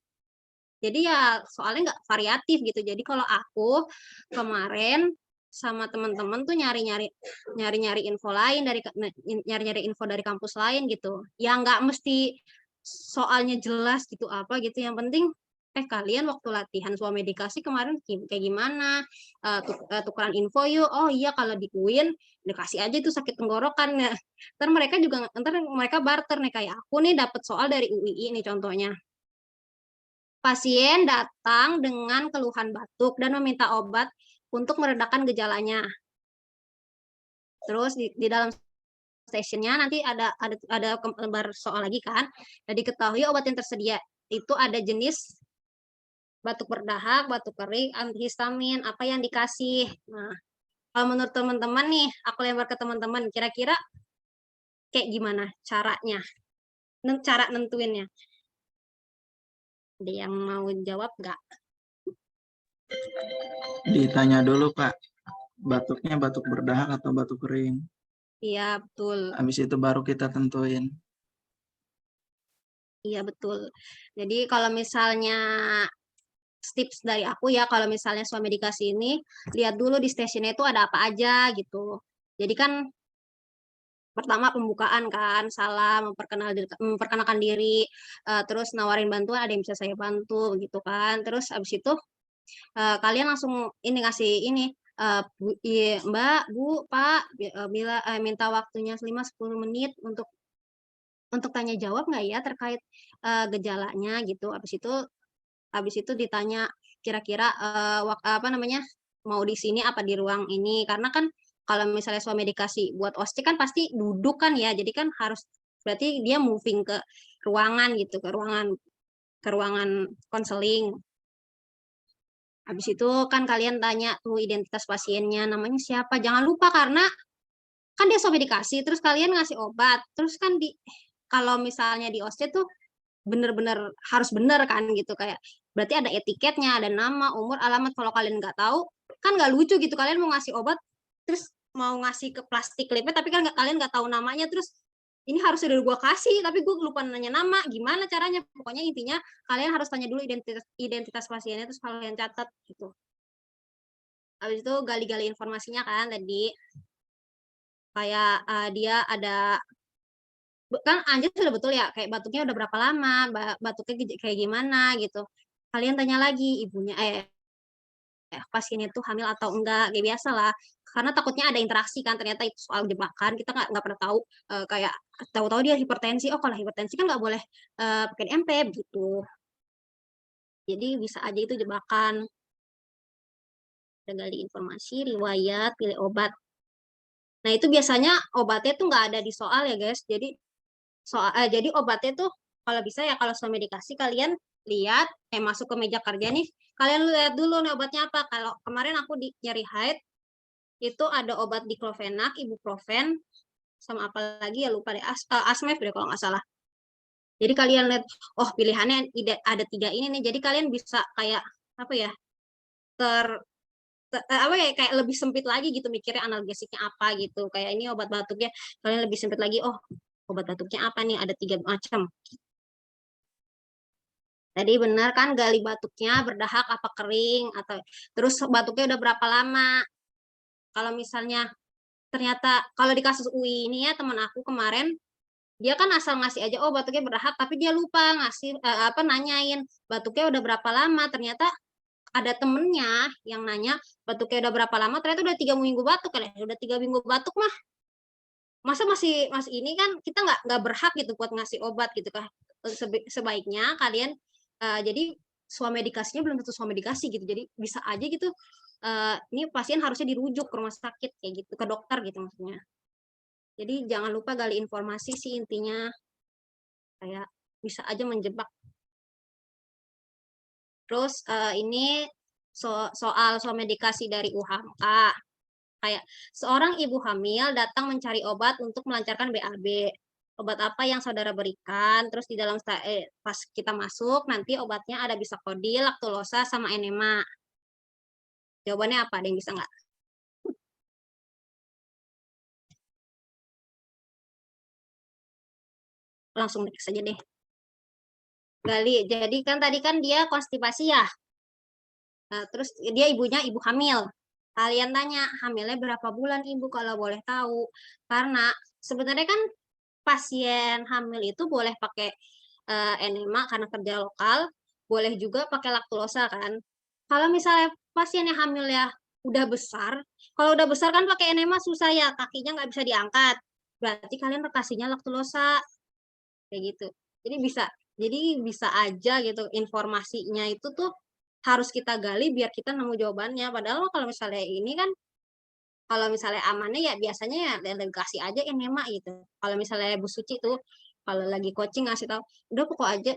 jadi ya soalnya nggak variatif gitu. Jadi kalau aku kemarin sama teman-teman tuh nyari-nyari info lain dari nyari-nyari info dari kampus lain gitu. Ya nggak mesti soalnya jelas gitu apa gitu. Yang penting kalian waktu latihan swamedikasi kemarin kayak gimana? Tukeran info yuk. Oh iya, kalau di UIN dikasih aja itu sakit tenggorokan ya. Ntar mereka barter nih, kayak aku nih dapat soal dari UII nih contohnya. Pasien datang dengan keluhan batuk dan meminta obat untuk meredakan gejalanya. Terus di dalam stationnya nanti ada lembar soal lagi kan. Dan diketahui obat yang tersedia itu ada jenis batuk berdahak, batuk kering, antihistamin, apa yang dikasih. Nah, kalau menurut teman-teman nih, aku lempar ke teman-teman, kira-kira kayak gimana caranya? Cara nentuinnya. Ada yang mau jawab nggak? Ditanya dulu, Kak, batuknya batuk berdahak atau batuk kering. Iya, betul. Habis itu baru kita tentuin. Iya, betul. Jadi kalau misalnya tips dari aku ya, kalau misalnya swamedikasi ini, lihat dulu di stasiunnya itu ada apa aja gitu. Jadi kan pertama pembukaan kan, salam, memperkenalkan diri, terus nawarin bantuan, ada yang bisa saya bantu gitu kan. Terus abis itu kalian langsung ini ngasih ini, Mbak, Bu, Pak, bila minta waktunya 5-10 menit untuk tanya jawab nggak ya terkait gejalanya gitu. Habis itu ditanya kira-kira apa namanya, mau di sini apa di ruang ini, karena kan kalau misalnya swamedikasi buat OSCE kan pasti duduk kan ya, jadi kan harus berarti dia moving ke ruangan gitu, ke ruangan konseling. Habis itu kan kalian tanya tuh identitas pasiennya, namanya siapa, jangan lupa karena kan dia swamedikasi terus kalian ngasih obat, terus kan kalau misalnya di OSCE tuh bener-bener harus bener kan gitu, kayak berarti ada etiketnya, ada nama, umur, alamat. Kalau kalian nggak tahu kan nggak lucu gitu, kalian mau ngasih obat terus mau ngasih ke plastik clipnya tapi kan kalian nggak tahu namanya, terus ini harus udah gue kasih tapi gue lupa nanya nama, gimana caranya. Pokoknya intinya kalian harus tanya dulu identitas pasiennya, terus kalian catat gitu. Habis itu gali-gali informasinya kan tadi, kayak dia ada kan Anja sudah betul ya, kayak batuknya udah berapa lama, batuknya kayak gimana gitu. Kalian tanya lagi ibunya, pasiennya tuh hamil atau enggak, kayak biasa lah. Karena takutnya ada interaksi kan, ternyata itu soal jebakan, kita nggak pernah tahu, kayak tahu-tahu dia hipertensi, oh kalau hipertensi kan nggak boleh pakai MP gitu. Jadi bisa aja itu jebakan. Kita gali informasi, riwayat, pilih obat. Nah itu biasanya obatnya tuh nggak ada di soal ya guys. Jadi obatnya tuh kalau bisa ya kalau soal medikasi kalian lihat masuk ke meja kerja nih, kalian lihat dulu nih obatnya apa. Kalau kemarin aku di nyeri haid itu ada obat diclofenac, ibuprofen, sama apa lagi ya lupa deh, Asmef deh kalau nggak salah. Jadi kalian lihat, oh pilihannya ada 3 ini nih. Jadi kalian bisa kayak apa ya, apa ya, kayak lebih sempit lagi gitu mikirnya analgesiknya apa gitu. Kayak ini obat batuknya kalian lebih sempit lagi. Oh obat batuknya apa nih? Ada 3 macam. Tadi benar kan gali batuknya berdahak apa kering atau terus batuknya udah berapa lama? Kalau misalnya ternyata kalau di kasus UI ini ya teman aku kemarin dia kan asal ngasih aja oh batuknya berdahak tapi dia lupa ngasih apa nanyain batuknya udah berapa lama. Ternyata ada temennya yang nanya batuknya udah berapa lama, ternyata udah 3 minggu batuk kan ya. Udah 3 minggu batuk mah masa masih ini kan kita nggak berhak gitu buat ngasih obat gitu kan. Sebaiknya kalian jadi medikasinya belum tentu medikasi gitu, jadi bisa aja gitu ini pasien harusnya dirujuk ke rumah sakit kayak gitu, ke dokter gitu maksudnya. Jadi jangan lupa gali informasi sih intinya, kayak bisa aja menjebak. Terus ini soal medikasi dari UHK. Kayak seorang ibu hamil datang mencari obat untuk melancarkan BAB. Obat apa yang saudara berikan? Terus di dalam pas kita masuk nanti obatnya ada bisakodil, laktulosa, sama enema. Jawabannya apa? Ada yang bisa nggak? Langsung next aja deh. Gali. Jadi kan tadi kan dia konstipasi ya. Nah, terus dia ibunya ibu hamil. Kalian tanya, hamilnya berapa bulan ibu kalau boleh tahu? Karena sebenarnya kan pasien hamil itu boleh pakai enema karena kerja lokal, boleh juga pakai laktulosa kan. Kalau misalnya pasiennya hamil ya udah besar, kalau udah besar kan pakai enema susah ya, kakinya nggak bisa diangkat. Berarti kalian kasihnya laktulosa kayak gitu. Jadi bisa aja gitu informasinya itu tuh harus kita gali biar kita nemu jawabannya. Padahal kalau misalnya ini kan kalau misalnya amannya ya biasanya ya delegasi aja enema gitu. Kalau misalnya Bu Suci tuh kalau lagi coaching ngasih tahu, udah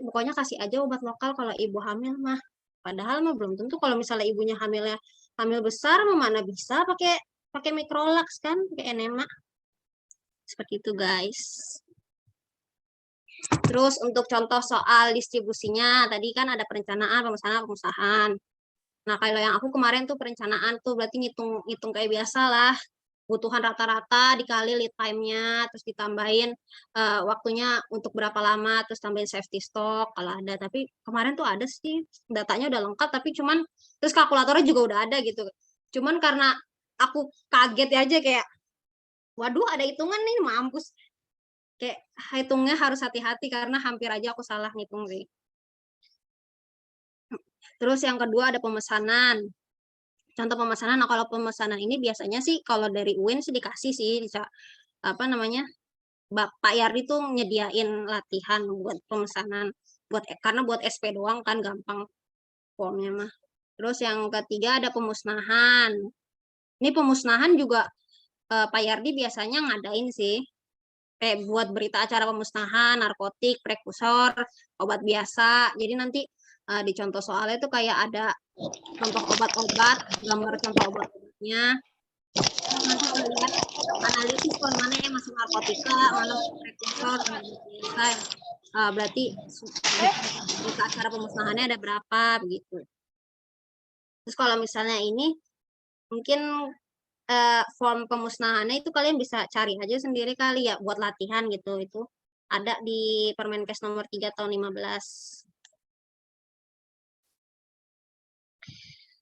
pokoknya kasih aja obat lokal kalau ibu hamil mah. Padahal mah belum tentu kalau misalnya ibunya hamil besar mah mana bisa pakai pakai Microlax kan, pakai enema. Seperti itu guys. Terus untuk contoh soal distribusinya, tadi kan ada perencanaan, pemesanan. Nah, kalau yang aku kemarin tuh perencanaan tuh berarti ngitung kayak biasa lah. Kebutuhan rata-rata dikali lead time-nya, terus ditambahin waktunya untuk berapa lama, terus tambahin safety stock kalau ada. Tapi kemarin tuh ada sih, datanya udah lengkap, tapi terus kalkulatornya juga udah ada gitu. Cuman karena aku kaget aja kayak, waduh ada hitungan nih, mampus. Kayak hitungnya harus hati-hati karena hampir aja aku salah ngitung sih. Terus yang kedua ada pemesanan. Contoh pemesanan, nah kalau pemesanan ini biasanya sih kalau dari UIN sih dikasih sih, bisa apa namanya, Pak Yardi tuh nyediain latihan buat pemesanan, karena buat SP doang kan gampang formnya mah. Terus yang ketiga ada pemusnahan. Ini pemusnahan juga Pak Yardi biasanya ngadain sih, kayak buat berita acara pemusnahan, narkotik, prekursor, obat biasa. Jadi nanti di contoh soalnya itu kayak ada contoh obat-obat, gambar contoh obat-obatnya. Nanti lihat analisis mana yang masuk narkotika, mana prekursor, biasa. Berarti berita acara pemusnahannya ada berapa begitu. Terus kalau misalnya ini mungkin form pemusnahannya itu kalian bisa cari aja sendiri kali ya buat latihan gitu. Itu ada di Permenkes nomor 3 tahun 15.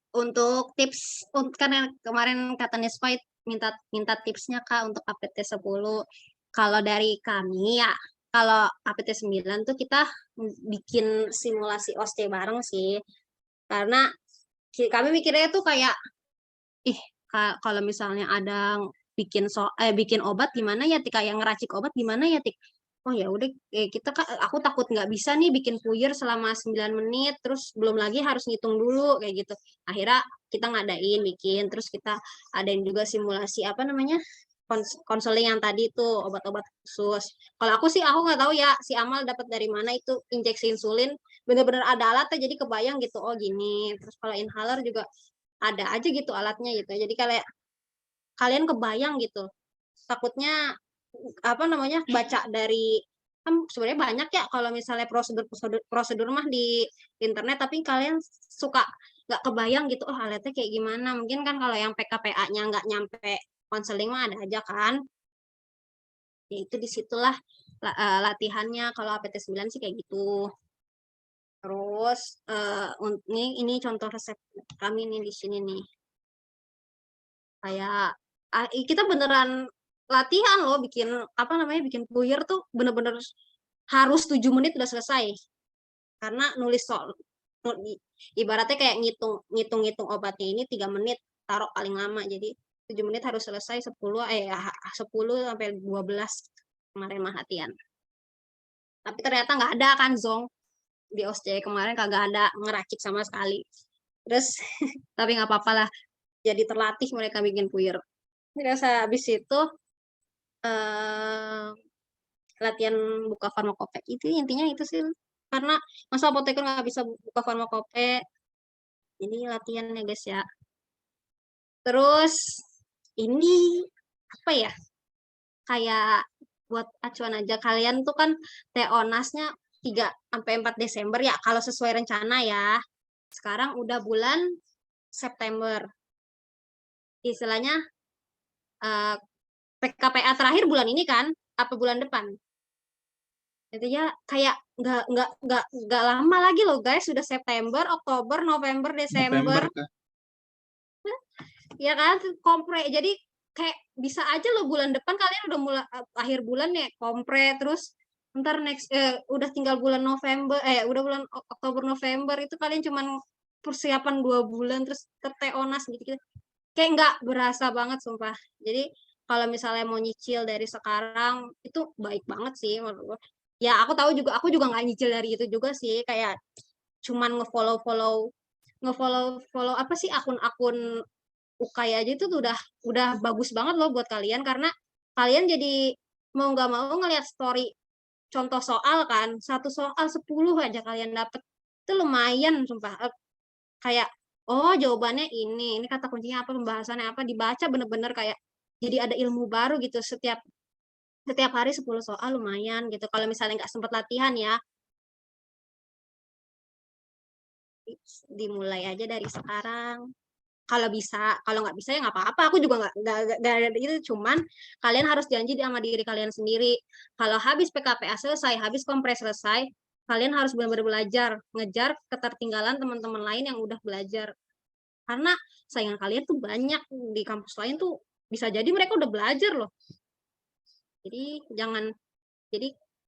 Untuk tips, karena kemarin kata Nespa minta tipsnya Kak untuk APT 10. Kalau dari kami ya kalau APT 9 tuh kita bikin simulasi OSCE bareng sih. Karena kami mikirnya tuh kayak, ih, kalau misalnya ada bikin obat gimana ya, Tik? Kayak ngeracik obat gimana ya, Tik? Oh ya udah, kita aku takut nggak bisa nih bikin puyer selama 9 menit, terus belum lagi harus ngitung dulu kayak gitu. Akhirnya kita ngadain bikin, terus kita adain juga simulasi apa namanya? Konseling yang tadi itu obat-obat khusus. Kalau aku sih aku nggak tahu ya si Amal dapat dari mana itu injeksi insulin. Bener-bener ada alatnya jadi kebayang gitu. Oh gini. Terus kalau inhaler juga ada aja gitu alatnya gitu. Jadi kayak kalian kebayang gitu. Takutnya apa namanya baca dari kan sebenarnya banyak ya kalau misalnya prosedur mah di internet, tapi kalian suka nggak kebayang gitu, oh alatnya kayak gimana. Mungkin kan kalau yang PKPA-nya nggak nyampe konseling mah ada aja kan. Ya itu disitulah latihannya kalau APT 9 sih kayak gitu. Terus ini contoh resep kami nih di sini nih. Kayak kita beneran latihan loh bikin apa namanya bikin puyer tuh bener-bener harus 7 menit udah selesai. Karena nulis soal ibaratnya kayak ngitung obatnya ini 3 menit taruh paling lama. Jadi 7 menit harus selesai 10 sampai 12 kemarin mah latihan. Tapi ternyata nggak ada kan Zong di OSCE kemarin kagak ada ngeracik sama sekali. Terus tapi nggak apa-apa lah. Jadi terlatih mereka bikin puyer. Terus habis itu latihan buka farmakope itu intinya itu sih karena masa apoteker nggak bisa buka farmakope jadi latihan ya guys ya. Terus ini apa ya kayak buat acuan aja kalian tuh kan TONAS-nya 3 sampai 4 Desember ya kalau sesuai rencana ya. Sekarang udah bulan September. Istilahnya PKPA terakhir bulan ini kan apa bulan depan? Itu ya kayak nggak lama lagi loh guys, sudah September, Oktober, November, Desember. November kah? Ya kan kompre. Jadi kayak bisa aja loh bulan depan kalian udah mulai akhir bulan ya kompre, terus ntar udah tinggal bulan November udah bulan Oktober November itu kalian cuman persiapan 2 bulan terus terteonas gitu, gitu. Kayak nggak berasa banget sumpah. Jadi kalau misalnya mau nyicil dari sekarang itu baik banget sih menurut gue. Ya aku tahu juga aku juga nggak nyicil dari itu juga sih, kayak cuman ngefollow apa sih akun-akun UKAI aja itu tuh udah bagus banget loh buat kalian karena kalian jadi mau nggak mau ngelihat story contoh soal kan 1 soal 10 aja kalian dapet itu lumayan sumpah. Kayak oh jawabannya ini kata kuncinya apa pembahasannya apa dibaca bener-bener kayak jadi ada ilmu baru gitu setiap hari 10 soal lumayan gitu kalau misalnya nggak sempat latihan ya dimulai aja dari sekarang kalau bisa. Kalau nggak bisa ya nggak apa-apa aku juga nggak ada itu, cuman kalian harus janji sama diri kalian sendiri kalau habis PKPA selesai, habis kompres selesai, kalian harus benar-benar belajar ngejar ketertinggalan teman-teman lain yang udah belajar karena saingan kalian tuh banyak di kampus lain tuh bisa jadi mereka udah belajar loh. Jadi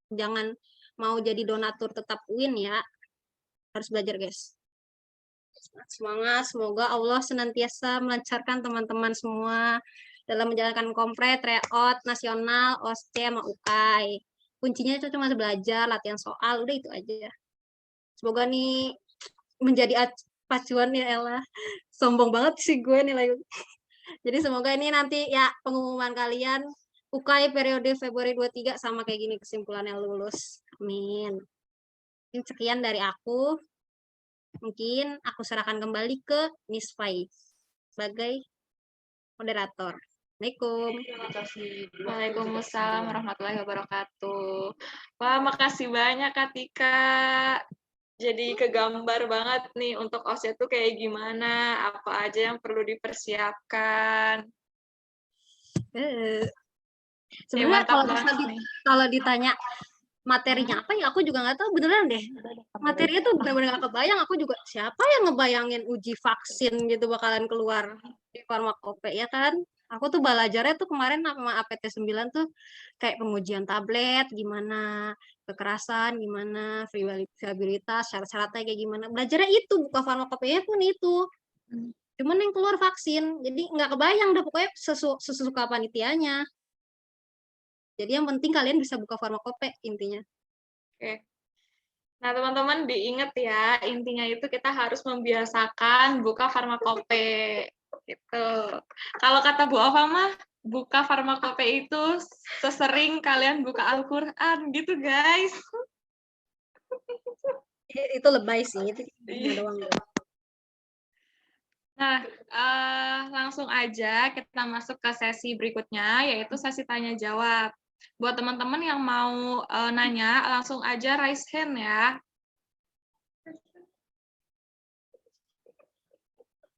jangan mau jadi donatur tetap win ya, harus belajar guys. Semangat, semoga Allah senantiasa melancarkan teman-teman semua dalam menjalankan kompre, tryout, nasional, OSCE, sama UKAI. Kuncinya itu cuma belajar, latihan soal, udah itu aja. Semoga nih menjadi pacuan ya Ella. Sombong banget sih gue nilai. Jadi semoga ini nanti ya pengumuman kalian UKAI periode Februari 23 sama kayak gini kesimpulannya lulus. Amin. Ini sekian dari aku. Mungkin aku serahkan kembali ke Miss Fai sebagai moderator. Assalamualaikum. Waalaikumsalam warahmatullahi wabarakatuh. Wah, makasih banyak Kak Tika. Jadi kegambar banget nih untuk OSCE itu kayak gimana, apa aja yang perlu dipersiapkan. Sebenarnya kalau ditanya materinya apa ya aku juga nggak tahu beneran deh. Materinya tuh benar-benar nggak kebayang. Aku juga siapa yang ngebayangin uji vaksin gitu bakalan keluar di farmakope ya kan? Aku tuh belajarnya tuh kemarin sama APT 9 tuh kayak pengujian tablet, gimana, kekerasan, gimana, viabilitas, syarat-syaratnya kayak gimana. Belajarnya itu, buka farmakopeia pun itu. Cuman yang keluar vaksin, jadi nggak kebayang dah pokoknya sesuka panitianya. Jadi yang penting kalian bisa buka farmakope intinya. Oke. Nah, teman-teman diingat ya, intinya itu kita harus membiasakan buka farmakope. Gitu. Kalau kata Bu Ova mah, buka farmakope itu sesering kalian buka Al-Quran gitu, guys. Itu lebay sih, itu Iya. doang. Nah, langsung aja kita masuk ke sesi berikutnya, yaitu sesi tanya-jawab. Buat teman-teman yang mau nanya, langsung aja raise hand ya.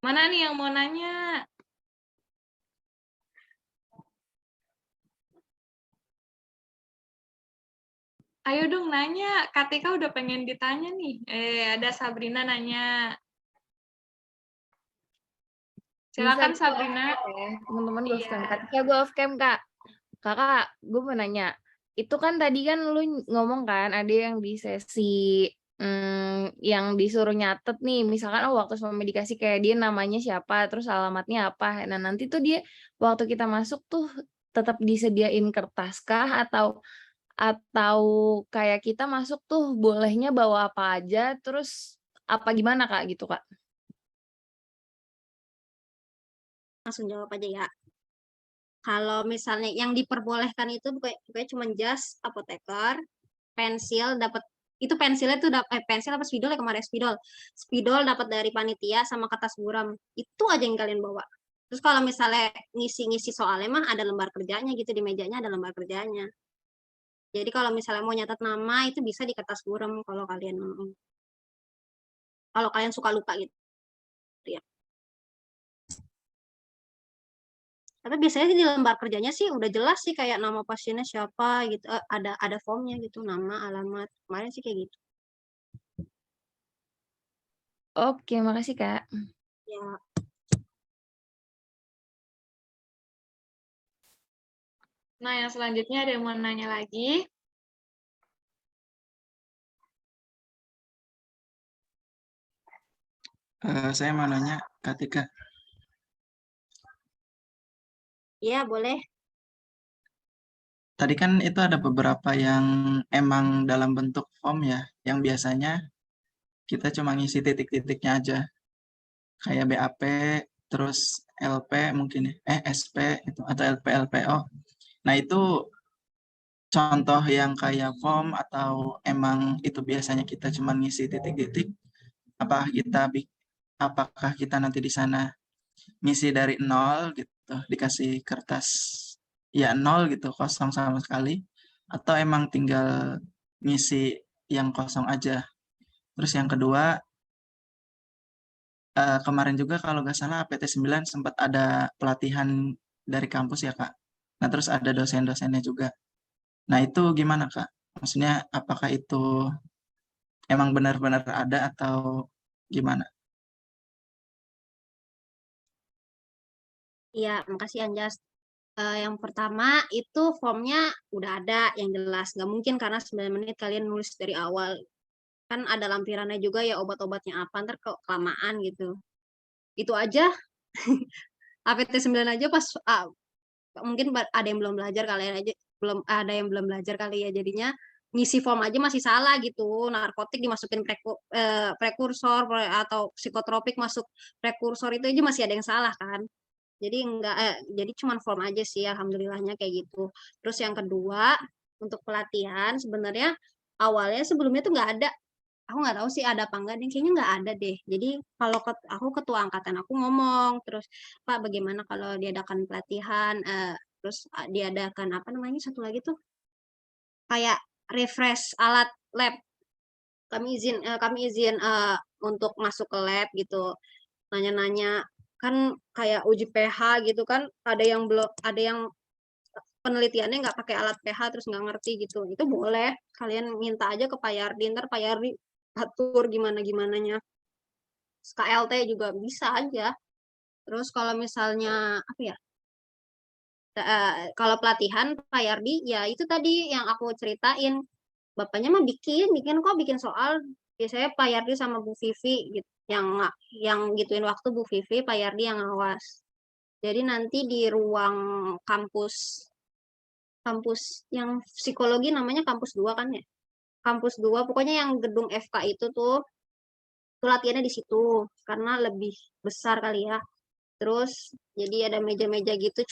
Mana nih yang mau nanya? Ayo dong nanya, Katika udah pengen ditanya nih. Ada Sabrina nanya. Silakan Bisa Sabrina. teman-teman gue Iya. off-cam. Ketika gue off-cam, Kak. Kakak, gue mau nanya. Itu kan tadi kan lu ngomong kan, ada yang di sesi yang disuruh nyatet nih. Misalkan, waktu sama medikasi kayak dia namanya siapa, terus alamatnya apa. Nah, nanti tuh dia, waktu kita masuk tuh tetap disediain kertas kah? Atau kayak kita masuk tuh bolehnya bawa apa aja, terus apa gimana, Kak, gitu, Kak? Langsung jawab aja ya. Kalau misalnya yang diperbolehkan itu pokoknya cuma jas, apoteker, pensil dapat itu pensilnya tuh pensil apa spidol ya kemarin spidol dapat dari panitia sama kertas buram itu aja yang kalian bawa. Terus kalau misalnya ngisi-ngisi soalnya mah ada lembar kerjanya gitu, di mejanya ada lembar kerjanya. Jadi kalau misalnya mau nyatet nama itu bisa di kertas buram kalau kalian suka lupa gitu ya. Tapi biasanya di lembar kerjanya sih udah jelas sih kayak nama pasiennya siapa gitu, ada formnya gitu, nama, alamat. Kemarin sih kayak gitu. Oke, makasih, Kak. Ya, Nah, yang selanjutnya ada yang mau nanya lagi? Saya mau nanya, Katika. iya boleh. Tadi kan itu ada beberapa yang emang dalam bentuk form ya, yang biasanya kita cuma ngisi titik-titiknya aja. Kayak BAP, terus LP mungkin ya, SP itu atau LP LPO. Nah, itu contoh yang kayak form atau emang itu biasanya kita cuma ngisi titik-titik. Apakah kita nanti di sana ngisi dari nol gitu, dikasih kertas ya nol gitu, kosong sama sekali, atau emang tinggal ngisi yang kosong aja. Terus yang kedua, kemarin juga kalau nggak salah APT 9 sempat ada pelatihan dari kampus ya Kak. Nah terus ada dosen-dosennya juga. Nah itu gimana Kak? Maksudnya apakah itu emang benar-benar ada atau gimana? Iya, makasih Anjas. Yang pertama itu formnya udah ada yang jelas. Nggak mungkin karena 9 menit kalian nulis dari awal. Kan ada lampirannya juga ya obat-obatnya apa, ntar kelamaan gitu. Itu aja. APT 9 aja pas mungkin ada yang belum belajar kalian aja belum ada yang belum belajar kali ya jadinya ngisi form aja masih salah gitu, narkotik dimasukin prekursor atau psikotropik masuk prekursor itu aja masih ada yang salah kan. Jadi enggak jadi cuman form aja sih alhamdulillahnya kayak gitu. Terus yang kedua untuk pelatihan sebenarnya awalnya sebelumnya tuh nggak ada, aku nggak tahu sih ada apa enggak deh, kayaknya nggak ada deh. Jadi kalau aku ketua angkatan aku ngomong terus, Pak bagaimana kalau diadakan pelatihan, terus diadakan apa namanya satu lagi tuh kayak refresh alat lab, kami izin untuk masuk ke lab gitu, nanya-nanya kan kayak uji pH gitu kan, ada yang penelitiannya nggak pakai alat pH terus nggak ngerti gitu, itu boleh kalian minta aja ke Pak Yardi, ntar Pak Yardi atur gimana gimananya. KLT juga bisa aja. Terus kalau misalnya apa ya, Kalau pelatihan Pak Yardi ya itu tadi yang aku ceritain, bapaknya mah bikin soal, biasanya Pak Yardi sama Bu Vivi gitu yang gituin waktu, Bu Vivi, Pak Yardi yang ngawas. Jadi nanti di ruang kampus yang psikologi namanya kampus 2 kan ya, kampus 2 pokoknya yang gedung FK itu tuh latihannya di situ karena lebih besar kali ya. Terus jadi ada meja-meja gitu,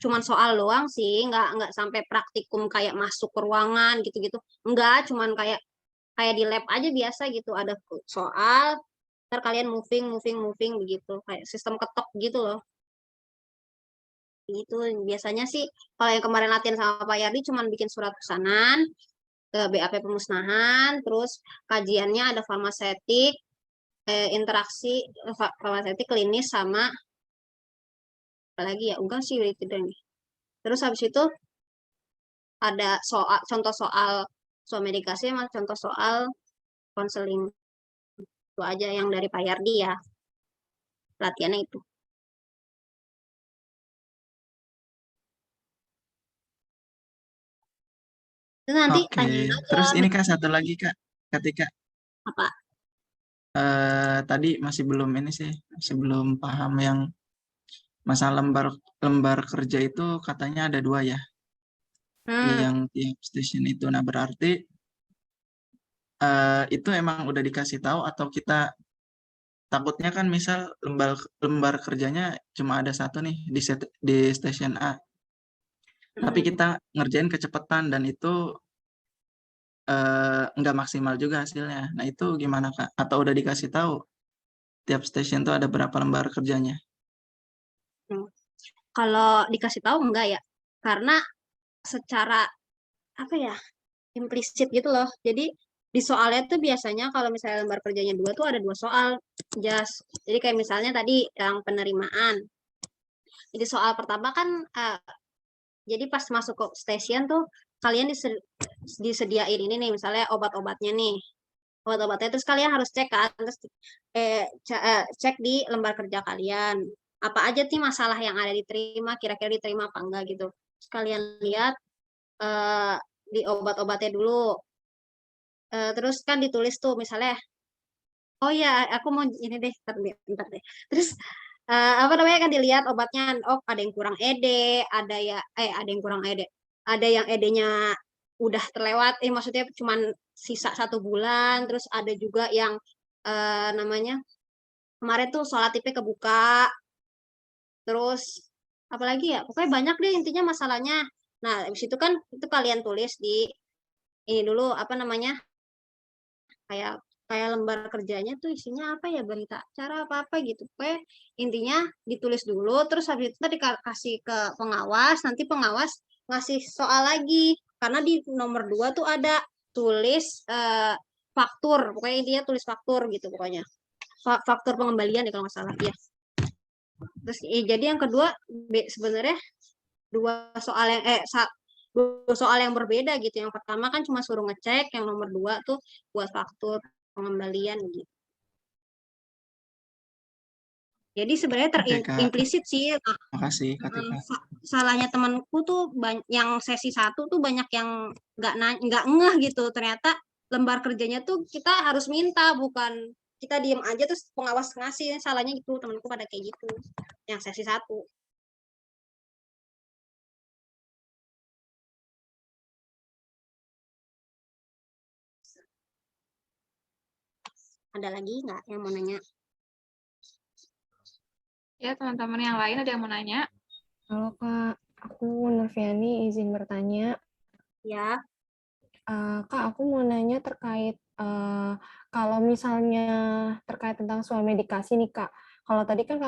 cuman soal doang sih, nggak sampai praktikum kayak masuk ke ruangan gitu-gitu. Enggak, cuman kayak kayak di lab aja biasa gitu, ada soal, ntar kalian moving begitu, kayak sistem ketok gitu loh. Gitu biasanya sih kalau yang kemarin latihan sama Pak Yardi cuman bikin surat pesanan ke BAP pemusnahan, terus kajiannya ada farmasetik, interaksi farmasetik klinis sama apalagi ya, enggak sih itu deh nih. Terus habis itu ada contoh soal medikasi sama contoh soal konseling, itu aja yang dari Pak Yardi ya, latihannya itu. Terus nanti Oke, tanyain aja terus ini Kak satu lagi Kak, ketika apa. tadi masih belum ini sih, masih belum paham yang masalah lembar kerja itu katanya ada 2 ya, yang tiap stasiun itu. Nah berarti itu emang udah dikasih tahu atau kita takutnya kan misal lembar kerjanya cuma ada 1 nih di stasiun A, tapi kita ngerjain kecepatan dan itu nggak maksimal juga hasilnya. Nah itu gimana Kak? Atau udah dikasih tahu tiap stasiun tuh ada berapa lembar kerjanya? Kalau dikasih tahu enggak ya, karena secara apa ya, implisit gitu loh. Jadi di soalnya tuh biasanya kalau misalnya lembar kerjanya 2 tuh ada 2 soal, just. Jadi kayak misalnya tadi yang penerimaan. Jadi soal pertama kan jadi pas masuk ke stasiun tuh kalian disediain ini nih, misalnya obat-obatnya nih. Obat-obatnya terus kalian harus cek kan, terus cek di lembar kerja kalian. Apa aja sih masalah yang ada diterima, kira-kira diterima apa enggak gitu. Terus kalian lihat di obat-obatnya dulu. Terus kan ditulis tuh misalnya, oh ya aku mau ini deh, bentar deh. Terus apa namanya kan dilihat obatnya, oh ada yang kurang ED, ada yang kurang ED, ada yang ED-nya udah terlewat, maksudnya cuman sisa 1 bulan, terus ada juga yang namanya kemarin tuh solatipnya kebuka, terus apalagi ya, pokoknya banyak deh intinya masalahnya. Nah habis itu kan itu kalian tulis di ini dulu apa namanya, kayak kayak lembar kerjanya tuh isinya apa ya, berita acara apa gitu. Pokoknya intinya ditulis dulu, terus habis itu dikasih ke pengawas, nanti pengawas ngasih soal lagi. Karena di nomor 2 tuh ada tulis faktur, pokoknya intinya tulis faktur gitu pokoknya. Faktur pengembalian ya kalau nggak salah. Iya. Terus jadi yang kedua sebenarnya dua soal yang berbeda gitu. Yang pertama kan cuma suruh ngecek, yang nomor 2 tuh buat faktur pengembalian gitu. Jadi sebenarnya Oke, Kak. terimplisit sih. Makasih Kak Tika. Salahnya temanku tuh yang sesi 1 tuh banyak yang nggak ngeh gitu. Ternyata lembar kerjanya tuh kita harus minta, bukan kita diem aja terus pengawas ngasih. Salahnya gitu, temanku pada kayak gitu. Yang sesi 1. Ada lagi nggak yang mau nanya? Ya, teman-teman yang lain ada yang mau nanya? Halo Kak, aku Nurfiani izin bertanya. Ya. Kak, aku mau nanya terkait kalau misalnya terkait tentang swamedikasi nih Kak. Kalau tadi kan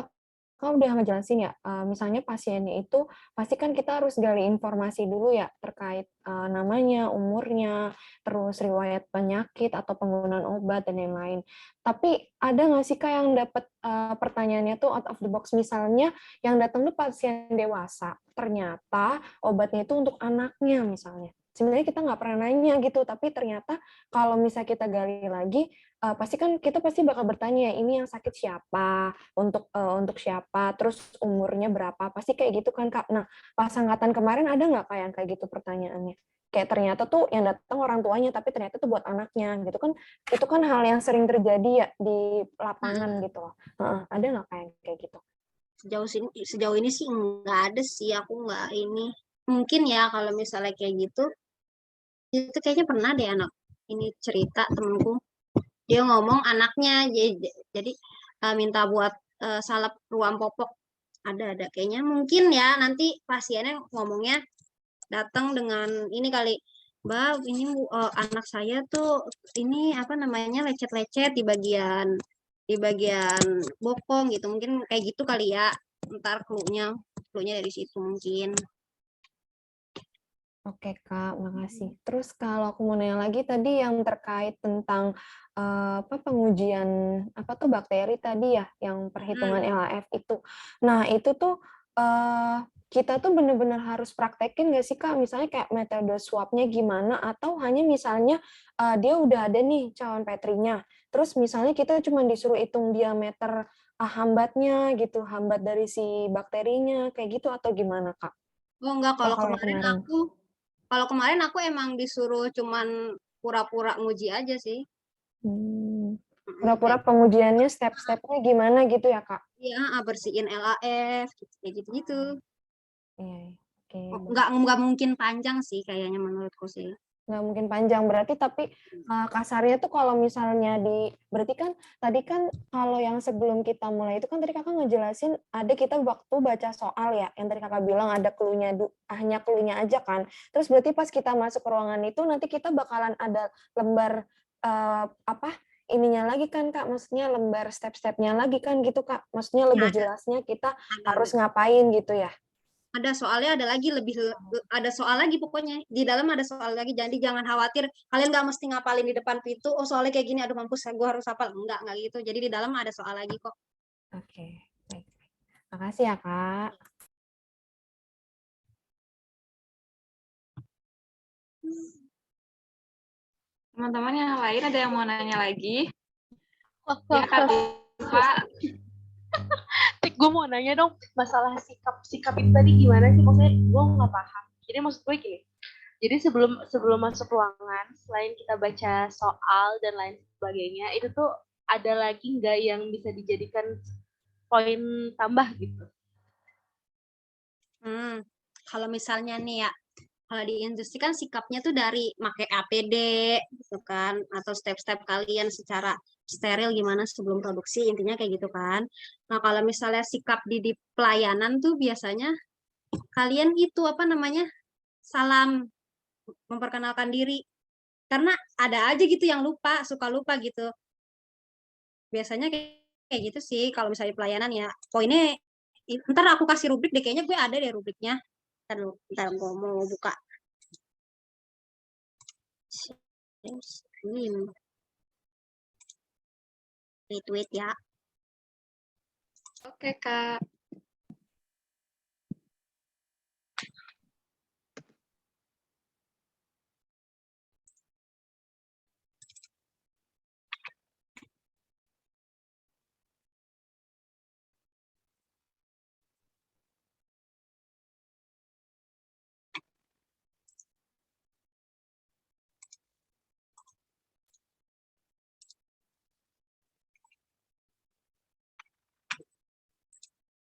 Kak udah ngejelasin ya, misalnya pasiennya itu pasti kan kita harus gali informasi dulu ya terkait namanya, umurnya, terus riwayat penyakit atau penggunaan obat dan lain-lain. Tapi ada nggak sih Kak yang dapat pertanyaannya tuh out of the box, misalnya yang datang tuh pasien dewasa, ternyata obatnya itu untuk anaknya misalnya. sebenarnya kita nggak pernah nanya gitu, tapi ternyata kalau misalnya kita gali lagi, pasti kan kita pasti bakal bertanya, ini yang sakit siapa, untuk siapa, terus umurnya berapa, pasti kayak gitu kan Kak. Nah, pas angkatan kemarin ada nggak Kak yang kayak gitu pertanyaannya? Kayak ternyata tuh yang datang orang tuanya, tapi ternyata tuh buat anaknya gitu kan. Itu kan hal yang sering terjadi ya di lapangan gitu loh. Ada nggak kayak gitu? Sejauh ini sih nggak ada sih, aku nggak ini. Mungkin ya kalau misalnya kayak gitu, itu kayaknya pernah deh anak ini cerita temenku. Dia ngomong anaknya jadi minta buat salep ruam popok. Ada kayaknya mungkin ya nanti pasiennya ngomongnya datang dengan ini kali, Mbak, ini anak saya tuh ini apa namanya lecet-lecet di bagian bokong gitu, mungkin kayak gitu kali ya. Ntar clue-nya dari situ mungkin. Oke Kak, makasih. Terus kalau aku mau nanya lagi tadi yang terkait tentang pengujian apa tuh bakteri tadi ya, yang perhitungan LAF itu. Nah itu tuh kita tuh benar-benar harus praktekin nggak sih Kak? Misalnya kayak metode swabnya gimana, atau hanya misalnya dia udah ada nih cawan Petrinya, terus misalnya kita cuma disuruh hitung diameter hambatnya gitu, hambat dari si bakterinya kayak gitu, atau gimana Kak? Oh enggak, Oh, kalau kalau yang kemarin aku emang disuruh cuman pura-pura nguji aja sih. Pura-pura pengujiannya step-stepnya gimana gitu ya, Kak? Iya, bersihin LAF, kayak gitu-gitu. Iya, oke. Nggak mungkin panjang sih kayaknya menurutku sih. Nggak mungkin panjang, berarti tapi kasarnya tuh kalau misalnya berarti kan tadi kan kalau yang sebelum kita mulai itu kan tadi kakak ngejelasin ada kita waktu baca soal ya, yang tadi kakak bilang ada clue-nya, hanya clue-nya aja kan. Terus berarti pas kita masuk ke ruangan itu nanti kita bakalan ada lembar ininya lagi kan Kak, maksudnya lembar step-stepnya lagi kan gitu Kak, maksudnya Ya, lebih jelasnya kita harus ada. ngapain gitu ya. Ada soalnya, ada soal lagi pokoknya. Di dalam ada soal lagi, jadi jangan khawatir. Kalian nggak mesti ngapalin di depan pintu, oh soalnya kayak gini, aduh mampus, gue harus hafal. Enggak gitu. Jadi di dalam ada soal lagi kok. Oke, baik. Makasih ya Kak. Teman-teman yang lain ada yang mau nanya lagi? Wah, Ya, Kak Pak. Tik, gue mau nanya dong, masalah sikap itu tadi gimana sih? Maksudnya gue nggak paham. Jadi maksud gue gini, jadi sebelum masuk ruangan, selain kita baca soal dan lain sebagainya, itu tuh ada lagi nggak yang bisa dijadikan poin tambah gitu? Kalau misalnya nih ya, kalau di industri kan sikapnya tuh dari pakai APD gitu kan, atau step-step kalian secara steril gimana sebelum produksi, intinya kayak gitu kan. Nah kalau misalnya sikap di pelayanan tuh biasanya kalian itu apa namanya, salam, memperkenalkan diri, karena ada aja gitu yang suka lupa gitu. Biasanya kayak gitu sih kalau misalnya pelayanan ya. Poinnya ntar aku kasih rubrik deh, kayaknya gue ada deh rubriknya. Ntar gue mau buka. Wait ya. Oke, Kak.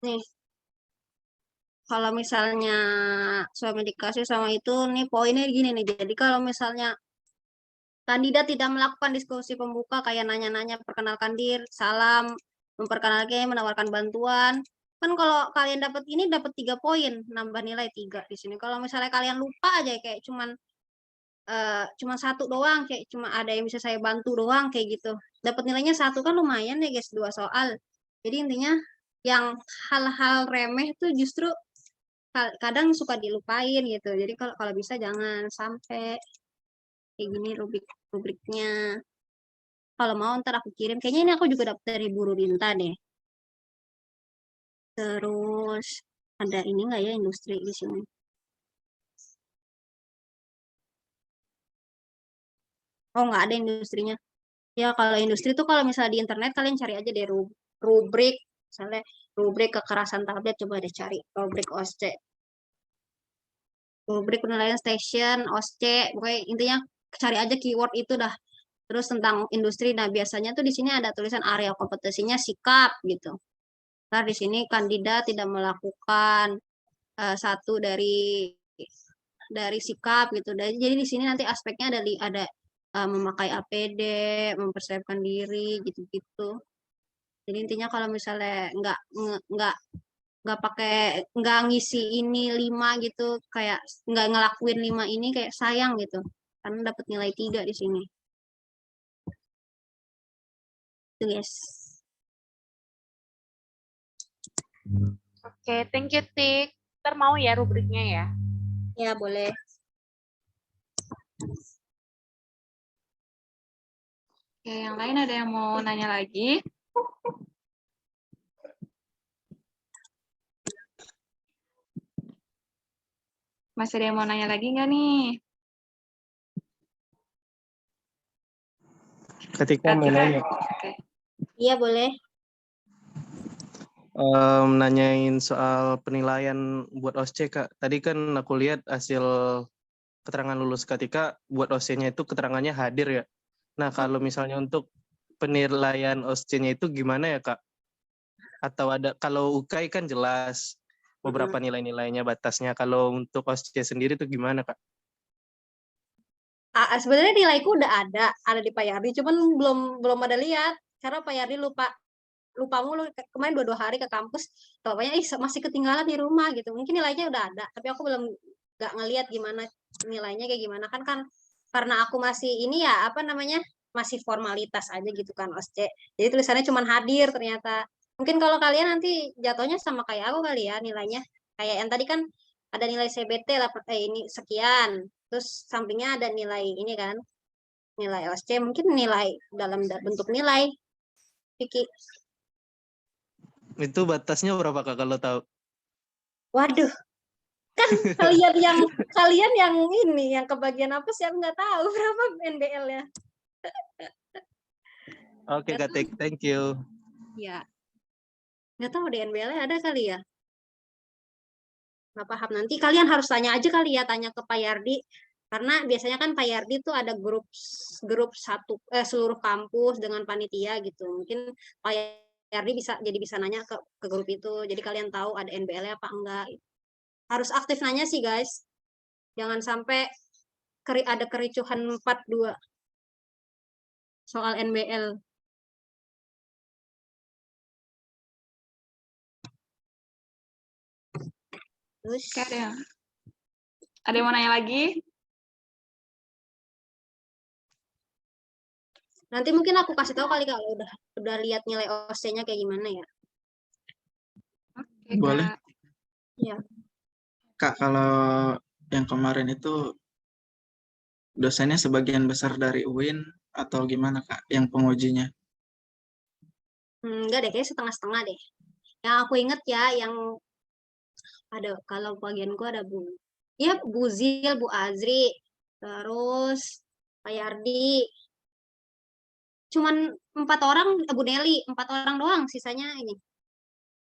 Nih, kalau misalnya suami dikasih sama itu, nih poinnya gini nih. Jadi kalau misalnya kandidat tidak melakukan diskusi pembuka kayak nanya-nanya, perkenalkan diri, salam, memperkenalkan, menawarkan bantuan. Kan kalau kalian dapat ini dapat 3 poin, nambah nilai 3 di sini. Kalau misalnya kalian lupa aja kayak cuma satu doang, kayak cuma ada yang bisa saya bantu doang kayak gitu. Dapat nilainya 1 kan lumayan ya guys, 2 soal. Jadi intinya yang hal-hal remeh tuh justru kadang suka dilupain gitu. Jadi kalau bisa jangan sampai kayak gini rubriknya. Kalau mau ntar aku kirim. Kayaknya ini aku juga dapat dari Buru Rinta deh. Terus ada ini nggak ya industri di sini? Oh, nggak ada industrinya. Ya, kalau industri tuh kalau misalnya di internet kalian cari aja deh rubrik, misalnya rubrik kekerasan tablet, coba deh cari rubrik OSCE, rubrik penilaian station, OSCE, pokoknya intinya cari aja keyword itu dah. Terus tentang industri, nah biasanya tuh di sini ada tulisan area kompetensinya sikap gitu. Ntar di sini kandidat tidak melakukan satu dari sikap gitu. Jadi di sini nanti aspeknya ada memakai APD, mempersiapkan diri gitu-gitu. Jadi intinya kalau misalnya nggak pakai nggak ngisi ini 5 gitu, kayak nggak ngelakuin 5 ini kayak sayang gitu, karena dapat nilai 3 di sini. Itu guys. Oke, thank you, Tik. Ntar mau ya rubriknya ya. Ya boleh. Oke, yang lain ada yang mau nanya lagi? Masih ada yang mau nanya lagi nggak nih? Ketika mau Katika? nanya, Oke. Iya boleh. nanyain soal penilaian buat OSCE, Kak. Tadi kan aku lihat hasil keterangan lulus ketika buat OSCE-nya itu keterangannya hadir ya. Nah, kalau misalnya untuk penilaian OSCE-nya itu gimana ya, Kak? Atau ada, kalau UKAI kan jelas beberapa nilai-nilainya batasnya. Kalau untuk OSCE sendiri itu gimana, Kak? Sebenarnya nilaiku udah ada di Pak Yardi, cuman belum ada lihat karena Pak Yardi lupa mulu kemarin 2 hari ke kampus, pokoknya masih ketinggalan di rumah gitu. Mungkin nilainya udah ada, tapi aku belum nggak ngelihat gimana nilainya kayak gimana kan karena aku masih ini ya apa namanya masih formalitas aja gitu kan OSCE. Jadi tulisannya cuma hadir ternyata. Mungkin kalau kalian nanti jatuhnya sama kayak aku kali ya nilainya. Kayak yang tadi kan ada nilai CBT lah ini sekian. Terus sampingnya ada nilai ini kan, nilai OSCE mungkin nilai dalam bentuk nilai. Vicky. Itu batasnya berapa, Kak, kalau tahu? Waduh, kan kalian yang ini yang kebagian apa sih, aku nggak tahu berapa NBL-nya. Oke, Kak, thank you. Ya, nggak tahu deh NBL-nya ada kali ya. Nggak paham, nanti kalian harus tanya aja kali ya, tanya ke Pak Yardi. Karena biasanya kan Pak Yardi tuh ada grup seluruh kampus dengan panitia gitu. Mungkin Pak Yardi bisa nanya ke grup itu. Jadi kalian tahu ada NBL-nya apa enggak. Harus aktif nanya sih guys. Jangan sampai ada kericuhan 42 soal NBL. Terus Oke, ada yang mau nanya lagi? nanti mungkin aku kasih tahu kali kalau udah lihat nilai OC-nya kayak gimana ya. Oke, Boleh. Kak. Ya. Kak, kalau yang kemarin itu dosennya sebagian besar dari UIN atau gimana, Kak, yang pengujinya? Enggak deh, kayak setengah-setengah deh. Yang aku inget ya, yang ada kalau bagianku ada Bu Zil, Bu Azri, terus Pak Yardi. Cuman 4 orang, Bu Nelly, 4 orang doang, sisanya ini.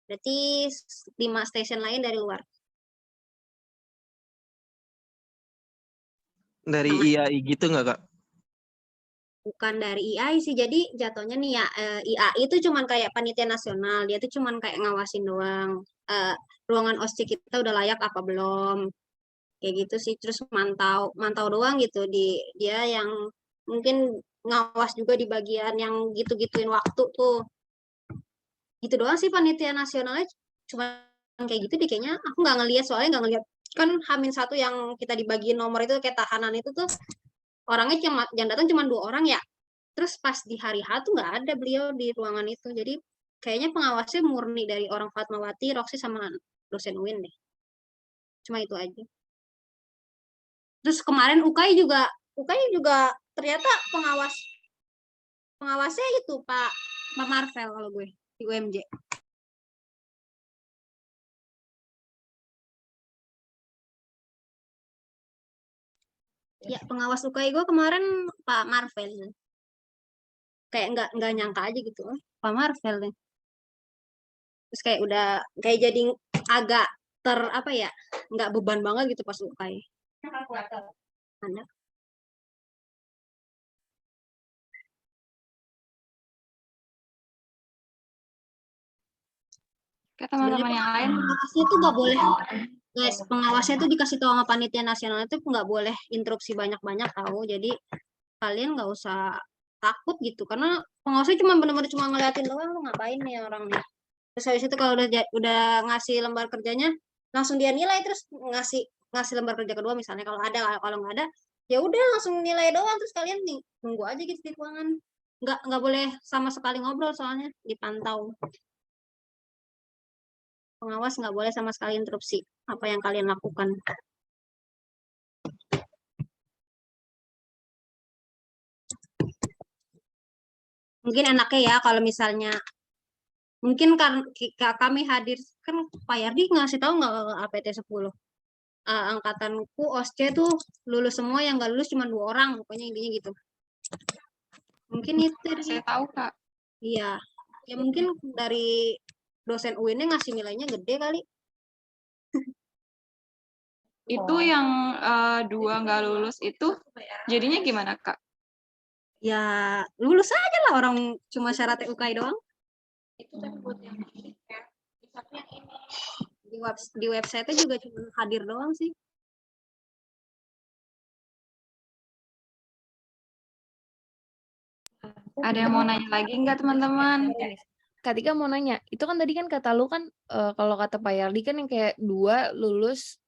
Berarti 5 stasiun lain dari luar. Dari IAI gitu nggak, Kak? Bukan dari IAI sih, jadi jatuhnya nih ya IAI itu cuman kayak panitia nasional, dia tuh cuman kayak ngawasin doang ruangan OSCE kita udah layak apa belum, kayak gitu sih. Terus mantau doang gitu, dia yang mungkin ngawas juga di bagian yang gitu-gituin waktu tuh, gitu doang sih panitia nasionalnya. Cuma kayak gitu deh kayaknya, aku nggak ngeliat, soalnya nggak ngeliat kan H-1 yang kita dibagiin nomor itu kayak tahanan itu tuh orangnya yang datang cuma 2 orang ya. Terus pas di hari H tuh nggak ada beliau di ruangan itu. Jadi kayaknya pengawasnya murni dari orang Fatmawati, Roxy sama dosen UIN deh. Cuma itu aja. Terus kemarin UKAI juga ternyata pengawasnya itu Pak Marvel kalau gue di UMJ. Ya, pengawas UKI gue kemarin Pak Marvel. Kayak nggak nyangka aja gitu. Oh, Pak Marvel nih. Terus kayak udah kayak jadi agak apa ya, nggak beban banget gitu pas UKI. Ada. Ke Sebenarnya teman-teman yang lain. pengawasnya tuh nggak boleh, guys. Pengawasnya tuh dikasih tahu sama panitia nasional itu nggak boleh interupsi banyak-banyak tahu. Jadi kalian nggak usah takut gitu, karena pengawasnya cuma bener-bener cuma ngeliatin doang, lu ngapain nih orang nih. Terus habis itu kalau udah ngasih lembar kerjanya, langsung dia nilai, terus ngasih ngasih lembar kerja kedua misalnya, kalau ada. Kalau nggak ada, ya udah langsung nilai doang, terus kalian nih tunggu aja gitu di ruangan. Nggak boleh sama sekali ngobrol, soalnya dipantau. Pengawas nggak boleh sama sekali interupsi apa yang kalian lakukan. Mungkin enaknya ya kalau misalnya, mungkin kan kami hadir, kan Pak Yardi ngasih tahu nggak ke APT 10. Angkatanku OSC tuh lulus semua, yang nggak lulus cuma 2 orang, pokoknya intinya gitu. Mungkin itu Saya tahu, Kak. Iya, ya mungkin dari dosen UIN-nya ngasih nilainya gede kali. Itu yang 2 nggak lulus itu jadinya gimana, Kak? Ya lulus aja lah, orang cuma syarat UKI doang. Di website-nya juga cuma hadir doang sih. Ada yang mau nanya lagi nggak, teman-teman? Kak Tika mau nanya, itu kan tadi kan kata lu kan kalau kata Pak Yardi kan yang kayak 2 lulus,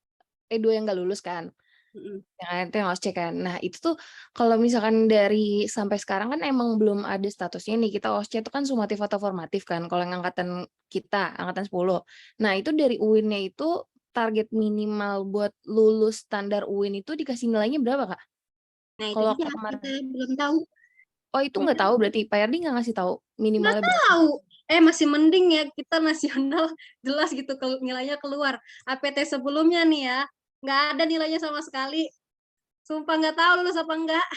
2 yang nggak lulus kan? Yang itu yang OSCE kan. Nah, itu tuh kalau misalkan dari sampai sekarang kan emang belum ada statusnya nih, kita OSCE itu kan sumatif atau formatif kan, kalau yang angkatan kita, angkatan 10. Nah, itu dari UIN-nya itu target minimal buat lulus standar UIN itu dikasih nilainya berapa, Kak? Nah itu Kalau dia kemarin. kita belum tahu. Oh, itu nggak tahu berarti Pak Yardi nggak ngasih tahu Nggak minimalnya berapa? tahu. Masih mending ya kita nasional jelas gitu nilainya keluar. APT sebelumnya nih ya, nggak ada nilainya sama sekali. Sumpah nggak tahu lulus apa enggak.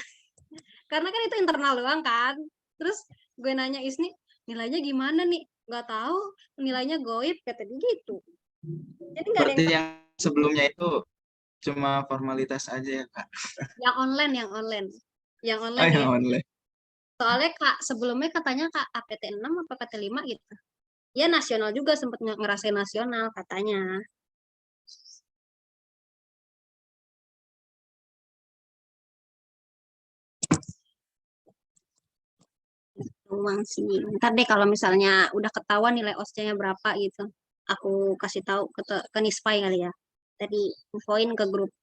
Karena kan itu internal doang kan. Terus gue nanya Isni, nilainya gimana nih? Nggak tahu, nilainya goib, kata dia gitu. Jadi nggak ada Berarti yang sebelumnya itu cuma formalitas aja ya, Kak? yang online. Yang Oh, online ya. yang online. Soalnya Kak, sebelumnya katanya Kak APT 6 apa APT 5 gitu. Ya nasional juga, sempat ngerasain nasional katanya. Uang sih. Ntar deh kalau misalnya udah ketahuan nilai OSCE-nya berapa gitu, aku kasih tahu ke Nispai kali ya. Tadi infoin ke grup.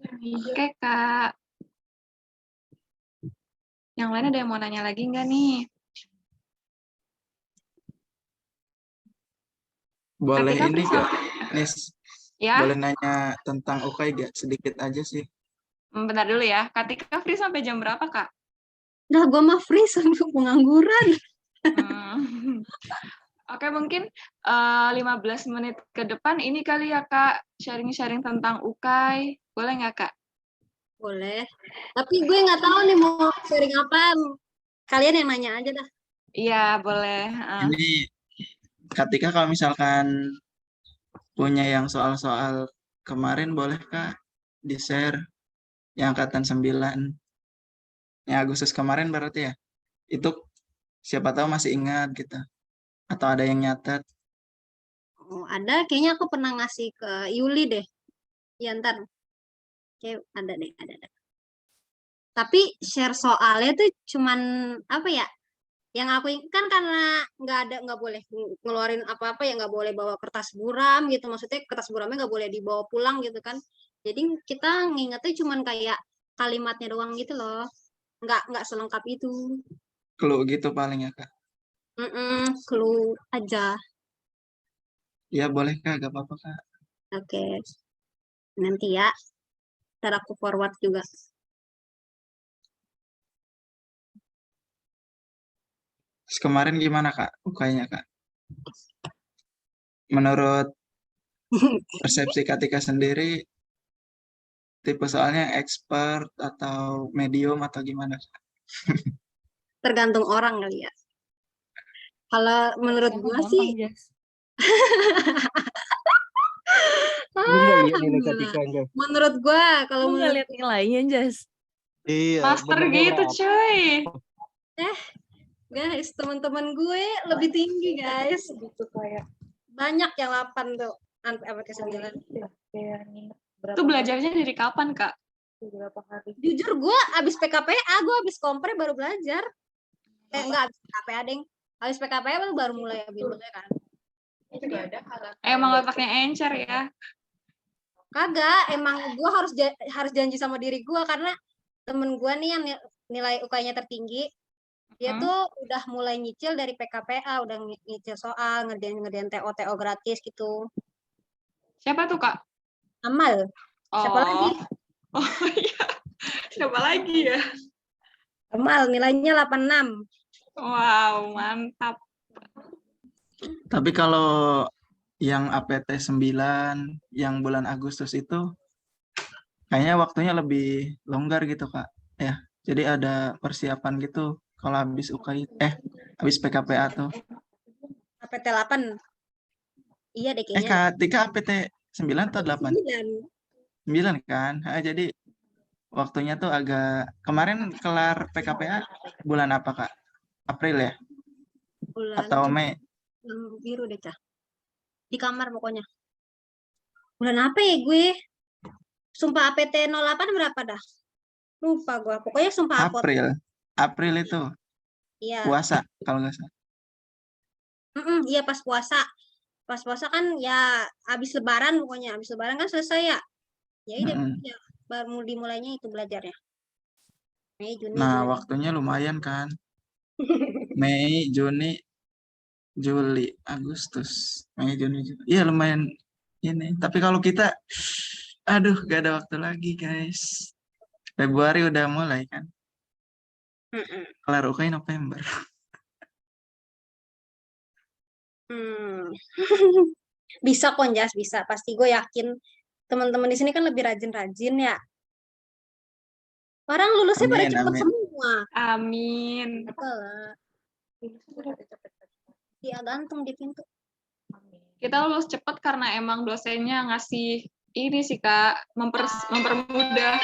Oke, Kak. Yang lain ada yang mau nanya lagi nggak nih? Boleh Ketika ini bisa- gak, Nis? Ya, Boleh nanya tentang UKI gak? Sedikit aja sih. bentar dulu ya. Ketika free sampai jam berapa, Kak? Nah, gue mah free sampai pengangguran. Oke, mungkin 15 menit ke depan ini kali ya, Kak, sharing-sharing tentang UKAI. Boleh nggak, Kak? Boleh. Tapi gue nggak tahu nih mau sharing apa. Kalian yang nanya aja dah. Iya, boleh. Ini ketika kalau misalkan punya yang soal-soal kemarin, boleh Kak di-share yang angkatan 9. Yang Agustus kemarin berarti ya? Itu siapa tahu masih ingat gitu. Atau ada yang nyatet. Oh, ada. Kayaknya aku pernah ngasih ke Yuli deh. Ya, ntar. Kayak ada deh, ada. Tapi share soalnya tuh cuman apa ya? Yang aku kan karena nggak boleh ngeluarin apa-apa ya, nggak boleh bawa kertas buram gitu, maksudnya kertas buramnya nggak boleh dibawa pulang gitu kan. Jadi kita ngingetnya cuman kayak kalimatnya doang gitu loh, nggak selengkap itu. Clue gitu paling ya Kak. Clue aja. Ya boleh Kak, gak apa-apa Kak. Oke. Nanti ya ntar aku forward juga. Terus kemarin gimana Kak UKI-nya Kak? Menurut persepsi Katika sendiri tipe soalnya expert atau medium atau gimana? Tergantung orang kali ya. Kalau menurut Aku gua gampang, sih, Jas. Lu nggak lihat nilai alhamdulillah. Katika aja. Menurut gua, kalau Lu nggak menurut lihat nilainya, Jas? Iya, Master benernya gitu, berapa? cuy. guys, teman-teman gue lebih tinggi guys. Gitu kayak Banyak yang 8 tuh, apa ke 9. itu belajarnya dari kapan, Kak? Jujur gue abis PKPA, gue abis kompre baru belajar. Enggak abis PKPA, deng. Abis PKPA baru mulai mulai kan. Emang otaknya encer ya. Kagak, emang gue harus janji sama diri gue karena temen gue nih yang nilai UK-nya tertinggi, dia tuh udah mulai nyicil dari PKPA, udah nyicil soal, ngerjain TO gratis gitu. Siapa tuh, Kak? Amal. Siapa lagi? Oh iya. Siapa lagi ya? Amal nilainya 86. Wow, mantap. Tapi kalau yang APT 9 yang bulan Agustus itu kayaknya waktunya lebih longgar gitu, Kak. Ya, jadi ada persiapan gitu kalau habis UKI habis PKPA tuh. APT 8. Iya deh kayaknya. Kak, Tika APT 9 atau 8? 9. 9 kan? Jadi waktunya tuh agak kemarin kelar PKPA bulan apa, Kak? April ya? Bulan Atau Mei? biru deh, Cah. Di kamar pokoknya. Bulan apa ya gue? Sumpah APT 08 berapa dah? Lupa gue. Pokoknya sumpah apot. April itu Iya. puasa kalau nggak salah. Iya pas puasa. Pas puasa kan ya habis lebaran pokoknya. Habis lebaran kan selesai ya. Ya udah ya, baru dimulainya itu belajarnya. Mei, Juni, Nah, Juli. waktunya lumayan kan. Mei, Juni, Juli, Agustus. Mei, Juni, Juli. Iya lumayan ini. Tapi kalau kita, aduh gak ada waktu lagi guys. Februari udah mulai kan. Kelar UKI November. Bisa kok, Jas, bisa. Pasti gue yakin teman-teman di sini kan lebih rajin-rajin ya. Orang lulusnya pada Amin, cepet amin. semua. Amin. Betul. Dia gantung di pintu. Kita lulus cepet karena emang dosennya ngasih ini sih, Kak, mempermudah.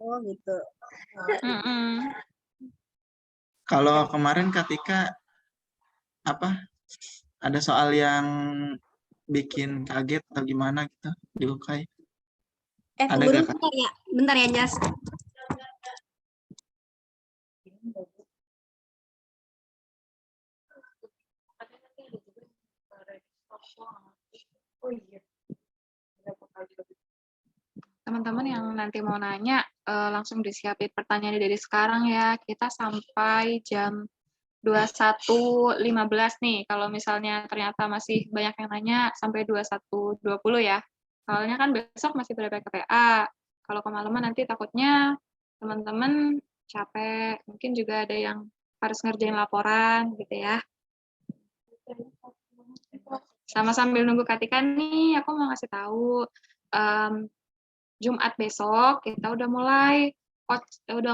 Oh gitu. Kalau kemarin Katika apa? Ada soal yang bikin kaget atau gimana gitu di UKI? Ada Tunggu gak, dulu Kak? bentar ya, Jas. Teman-teman yang nanti mau nanya, langsung disiapin pertanyaan dari sekarang ya. Kita sampai jam 21.15 nih. Kalau misalnya ternyata masih banyak yang nanya, sampai 21.20 ya. Soalnya kan besok masih pada PKPA. Kalau kemalaman nanti takutnya teman-teman capek. Mungkin juga ada yang harus ngerjain laporan gitu ya. Sama sambil nunggu Katika nih, aku mau ngasih tahu. Jumat besok kita udah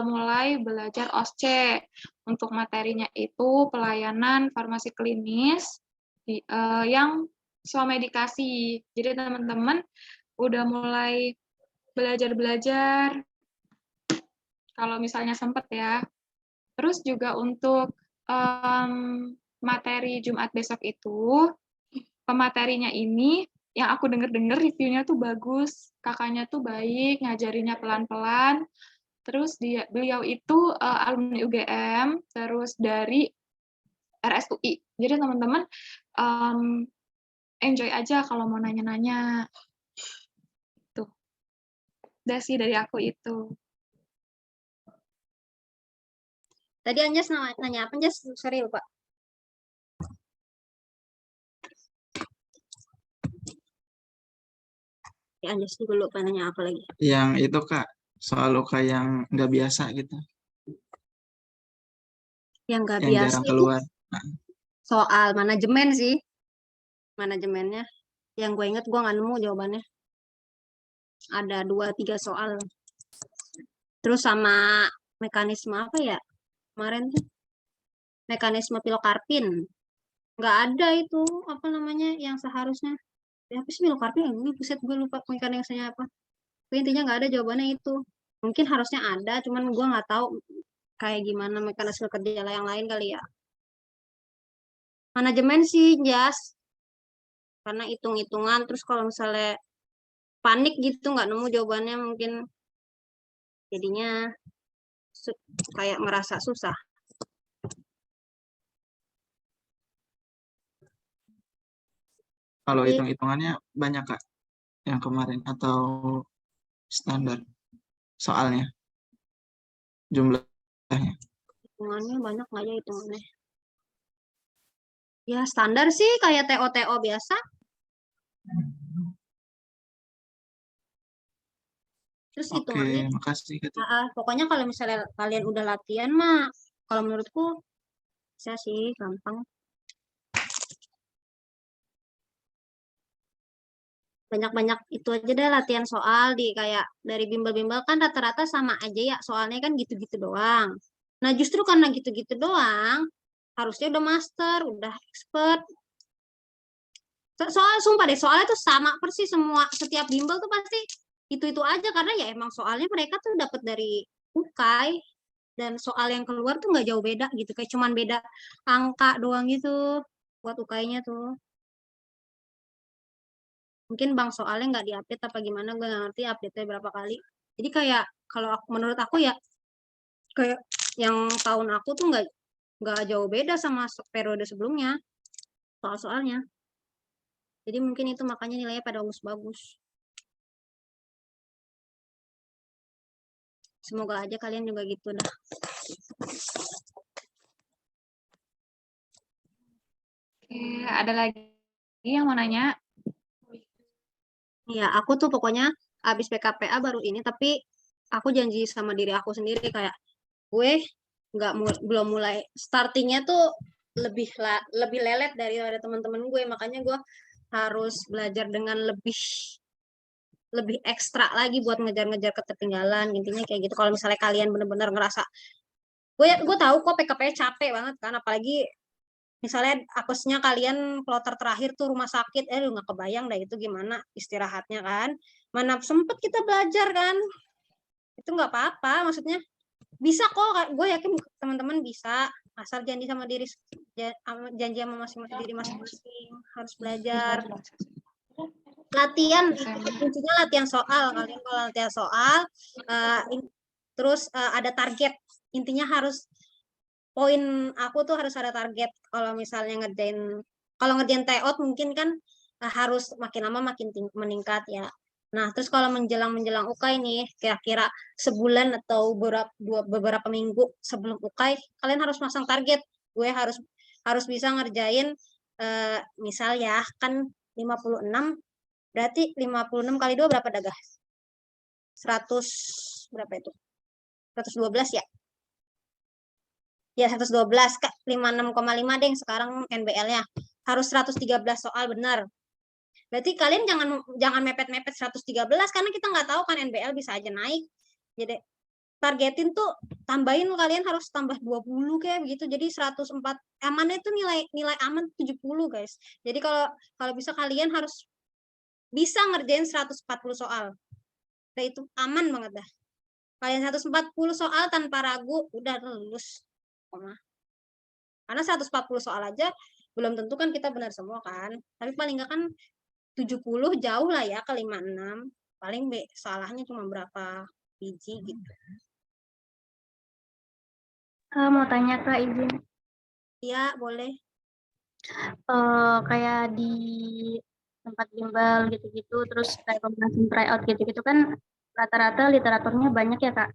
mulai belajar OSCE. Untuk materinya itu pelayanan farmasi klinis yang swamedikasi. Jadi teman-teman udah mulai belajar kalau misalnya sempat ya. Terus juga untuk materi Jumat besok itu, pematerinya ini yang aku dengar-dengar reviewnya tuh bagus, kakaknya tuh baik, ngajarinnya pelan-pelan. Terus beliau itu alumni UGM, terus dari RSUI. Jadi teman-teman enjoy aja kalau mau nanya-nanya. Tuh. Udah sih dari aku itu. Tadi Anjas nanya apa, Anjas? Sorry lupa. Ya, Anjas juga lupa nanya apa lagi. Yang itu, Kak, soal UKI yang nggak biasa gitu. Yang nggak Yang biasa jarang itu keluar. soal manajemen sih. Manajemennya. Yang gue inget gue nggak nemu jawabannya. ada 2-3 soal. Terus sama mekanisme apa ya? Kemarin tuh mekanisme pilokarpin. Nggak ada itu, apa namanya, yang seharusnya. Ya, apa sih pilokarpin? Ini buset, gue lupa mekanismenya apa. Tapi intinya nggak ada jawabannya itu. Mungkin harusnya ada, cuman gue nggak tahu kayak gimana mekanisme kerja yang lain kali ya. Manajemen sih, Jas. Karena hitung-hitungan, terus kalau misalnya panik gitu, nggak nemu jawabannya mungkin jadinya kayak merasa susah. Kalau Tapi hitung-hitungannya banyak Kak yang kemarin atau standar soalnya jumlahnya? hitungannya banyak nggak ya hitungannya? Ya standar sih kayak TO-TO biasa. Terus Oke, hitungannya, makasih Kak. pokoknya kalau misalnya kalian udah latihan mah, kalau menurutku bisa sih gampang. Banyak-banyak itu aja deh latihan soal di kayak dari bimbel-bimbel kan rata-rata sama aja ya, soalnya kan gitu-gitu doang. Nah justru karena gitu-gitu doang, harusnya udah master, udah expert. Soal sumpah deh, soalnya tuh sama persis semua, setiap bimbel tuh pasti itu aja karena ya emang soalnya mereka tuh dapat dari UKAI dan soal yang keluar tuh nggak jauh beda gitu, kayak cuman beda angka doang gitu buat UKAI-nya tuh. Mungkin bang soalnya nggak diupdate apa gimana, gue nggak ngerti update-nya berapa kali. Jadi kayak kalau menurut aku ya kayak yang tahun aku tuh nggak jauh beda sama periode sebelumnya soal-soalnya. Jadi mungkin itu makanya nilainya pada bagus-bagus. Semoga aja kalian juga gitu dah. Oke, ada lagi yang mau nanya? Ya, aku tuh pokoknya habis PKPA baru ini, tapi aku janji sama diri aku sendiri kayak gue belum mulai startingnya tuh lebih lelet daripada teman-teman gue, makanya gue harus belajar dengan lebih ekstra lagi buat ngejar-ngejar ketertinggalan. Intinya kayak gitu. Kalau misalnya kalian bener-bener ngerasa gue tahu kok PKPA capek banget kan, apalagi misalnya apesnya kalian kloter terakhir tuh rumah sakit, lu nggak kebayang dah itu gimana istirahatnya kan, mana sempet kita belajar kan, itu nggak apa-apa, maksudnya bisa kok, gue yakin teman-teman bisa, asal janji sama janji sama diri masing-masing, harus belajar. Latihan, kuncinya latihan soal, kalian kalau latihan soal, terus ada target, intinya harus poin aku tuh harus ada target. Kalau misalnya ngerjain TO mungkin kan harus makin lama makin meningkat ya. Nah, terus kalau menjelang UKAI nih, kira-kira sebulan atau beberapa minggu sebelum UKAI, kalian harus masang target. Gue harus bisa ngerjain misal ya, kan 56, berarti 56 kali 2 berapa dah, 100 berapa itu? 112 ya? Ya 112 Kak, 56,5 deh sekarang NBL-nya. Harus 113 soal benar. Berarti kalian jangan mepet-mepet 113 karena kita nggak tahu kan NBL bisa aja naik. Jadi targetin tuh tambahin, kalian harus tambah 20 kayak begitu. Jadi 104 amannya itu nilai aman 70 guys. Jadi kalau bisa kalian harus bisa ngerjain 140 soal. Nah, itu aman banget dah. Kalian 140 soal tanpa ragu udah lulus. Karena 140 soal aja belum tentu kan kita benar semua kan. Tapi paling nggak kan 70 jauh lah ya ke 56. Paling salahnya cuma berapa biji gitu. Mau tanya Kak, izin. Iya, boleh. Kayak di tempat bimbel gitu-gitu, terus kayak pembahasan tryout gitu-gitu kan rata-rata literaturnya banyak ya Kak,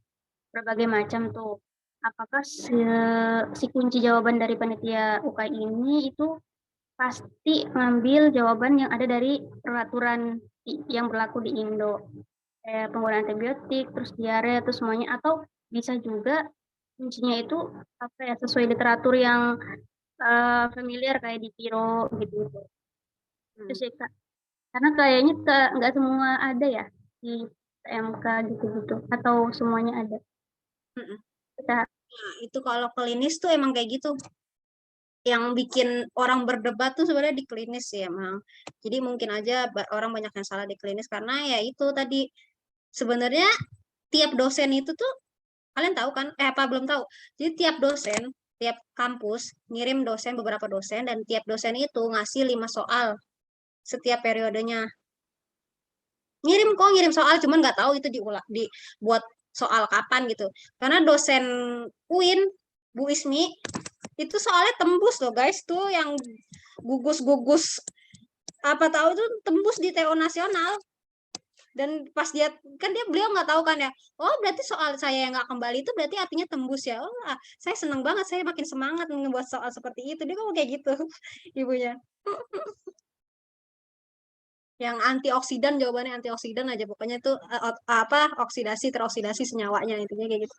berbagai macam tuh. Apakah si kunci jawaban dari panitia UKAI ini itu pasti ngambil jawaban yang ada dari peraturan yang berlaku di Indo, kayak penggunaan antibiotik, terus diare, terus semuanya, atau bisa juga kuncinya itu apa ya, sesuai literatur yang familiar kayak di Piro gitu. Itu sih Kak. Karena kayaknya nggak semua ada ya di PMK gitu-gitu atau semuanya ada? Mm-mm. Kita Nah, itu kalau klinis tuh emang kayak gitu. Yang bikin orang berdebat tuh sebenarnya di klinis sih emang. Jadi mungkin aja orang banyak yang salah di klinis karena ya itu tadi sebenarnya tiap dosen itu tuh kalian tahu kan? Apa belum tahu? Jadi tiap dosen, tiap kampus ngirim dosen beberapa dosen dan tiap dosen itu ngasih 5 soal setiap periodenya. Ngirim soal cuman nggak tahu itu buat soal kapan gitu. Karena dosen UIN Bu Ismi itu soalnya tembus loh guys tuh yang gugus-gugus apa tahu itu tembus di TO nasional. Dan pas dia kan beliau nggak tahu kan ya, oh berarti soal saya yang nggak kembali itu berarti artinya tembus ya. Oh saya seneng banget, saya makin semangat membuat soal seperti itu. Dia ngomong kayak gitu ibunya. Yang antioksidan, jawabannya antioksidan aja pokoknya itu apa oksidasi teroksidasi senyawanya, intinya kayak gitu.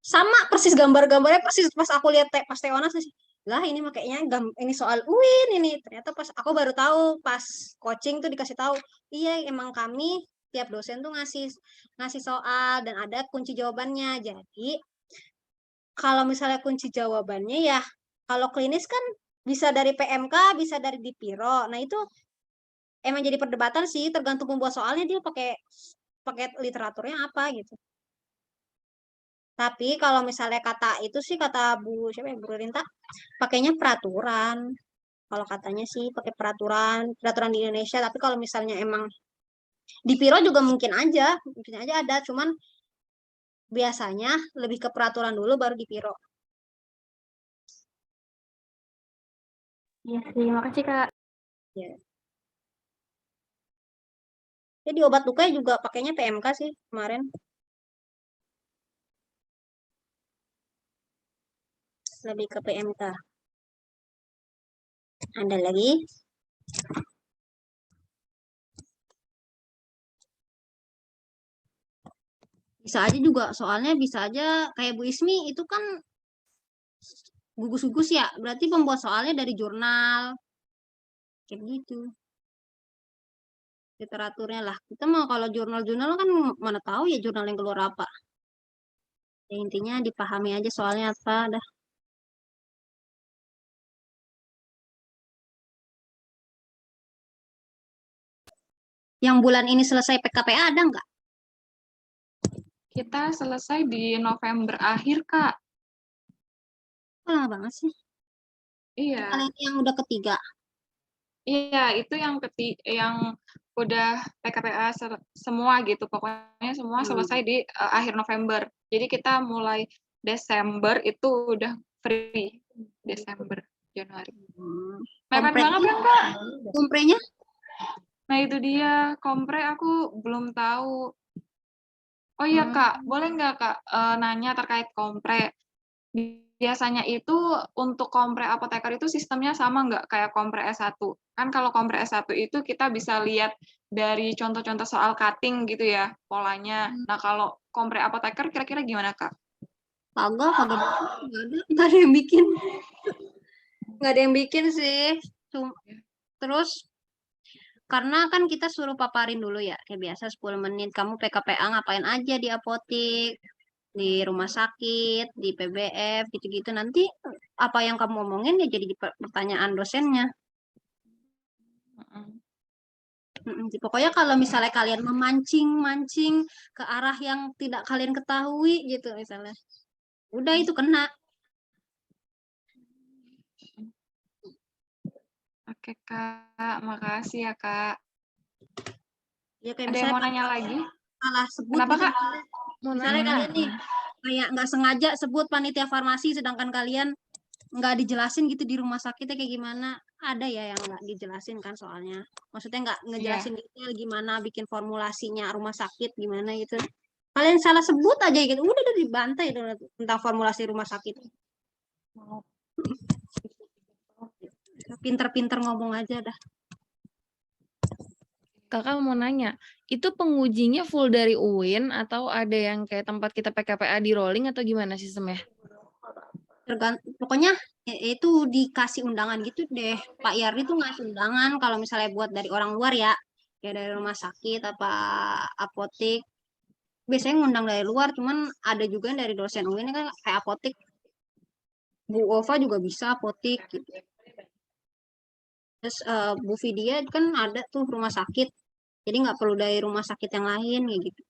Sama persis gambar-gambarnya persis pas aku lihat pas Teonas sih, lah ini makanya ini soal UIN ini. Ternyata pas aku baru tahu pas coaching tuh dikasih tahu, iya emang kami tiap dosen tuh ngasih ngasih soal dan ada kunci jawabannya. Jadi kalau misalnya kunci jawabannya ya kalau klinis kan bisa dari PMK, bisa dari Dipiro. Nah itu emang jadi perdebatan sih, tergantung pembuat soalnya dia pakai pakai literaturnya apa gitu. Tapi kalau misalnya kata itu sih kata Bu siapa ya Bu Rinta, pakainya peraturan. Kalau katanya sih pakai peraturan di Indonesia. Tapi kalau misalnya emang di Piro juga mungkin aja ada. Cuman biasanya lebih ke peraturan dulu baru di Piro. Iya sih, makasih Kak. Ya. Jadi obat lukanya juga pakainya PMK sih kemarin. Lebih ke PMK. Ada lagi? Bisa aja juga, soalnya bisa aja kayak Bu Ismi itu kan gugus-gugus ya, berarti pembuat soalnya dari jurnal. Kayak gitu. Literaturnya lah. Kita mau kalau jurnal-jurnal kan mana tahu ya jurnal yang keluar apa. Ya, intinya dipahami aja soalnya apa dah. Yang bulan ini selesai PKPA ada nggak? Kita selesai di November akhir, Kak. Oh, lama banget sih. Iya. Kalian yang udah ketiga. Iya, itu yang udah PKPA semua gitu. Pokoknya semua selesai di akhir November. Jadi kita mulai Desember itu udah free. Desember, Januari. Mepet banget kan, Kak? Komprenya? Nah, itu dia. Kompre aku belum tahu. Oh iya, Kak. Boleh nggak, Kak, nanya terkait kompre? Biasanya itu untuk kompre apoteker itu sistemnya sama nggak kayak kompre S1? Kan kalau kompre S1 itu kita bisa lihat dari contoh-contoh soal cutting gitu ya, polanya. Nah, kalau kompre apoteker kira-kira gimana, Kak? Kagak nggak ada yang bikin. Nggak ada yang bikin sih. Terus karena kan kita suruh paparin dulu ya, kayak biasa 10 menit. Kamu PKPA ngapain aja di apotek, di rumah sakit, di PBF, gitu-gitu. Nanti apa yang kamu omongin ya jadi pertanyaan dosennya. Pokoknya kalau misalnya kalian memancing ke arah yang tidak kalian ketahui gitu misalnya, udah itu kena. Oke, Kak. Makasih ya, Kak. Ya kayak Ada yang mau nanya lagi? Salah sebut. Kenapa, gitu. Kak? Misalnya kalian nih kayak nggak sengaja sebut panitia farmasi, sedangkan kalian nggak dijelasin gitu di rumah sakitnya kayak gimana. Ada ya yang nggak dijelasin kan soalnya. Maksudnya nggak ngejelasin detail gimana bikin formulasinya rumah sakit gimana gitu. Kalian salah sebut aja gitu, udah dibantai tentang formulasi rumah sakit. Pinter-pinter ngomong aja dah. Kakak mau nanya, itu pengujinya full dari UIN atau ada yang kayak tempat kita PKPA di rolling atau gimana sistemnya? Pokoknya itu dikasih undangan gitu deh. Pak Yardi tuh ngasih undangan kalau misalnya buat dari orang luar ya. kayak dari rumah sakit apa apotik. Biasanya ngundang dari luar, cuman ada juga yang dari dosen UI ini kan kayak apotik. Bu Ova juga bisa apotik gitu. Terus Bu Vidya kan ada tuh rumah sakit, jadi nggak perlu dari rumah sakit yang lain kayak gitu.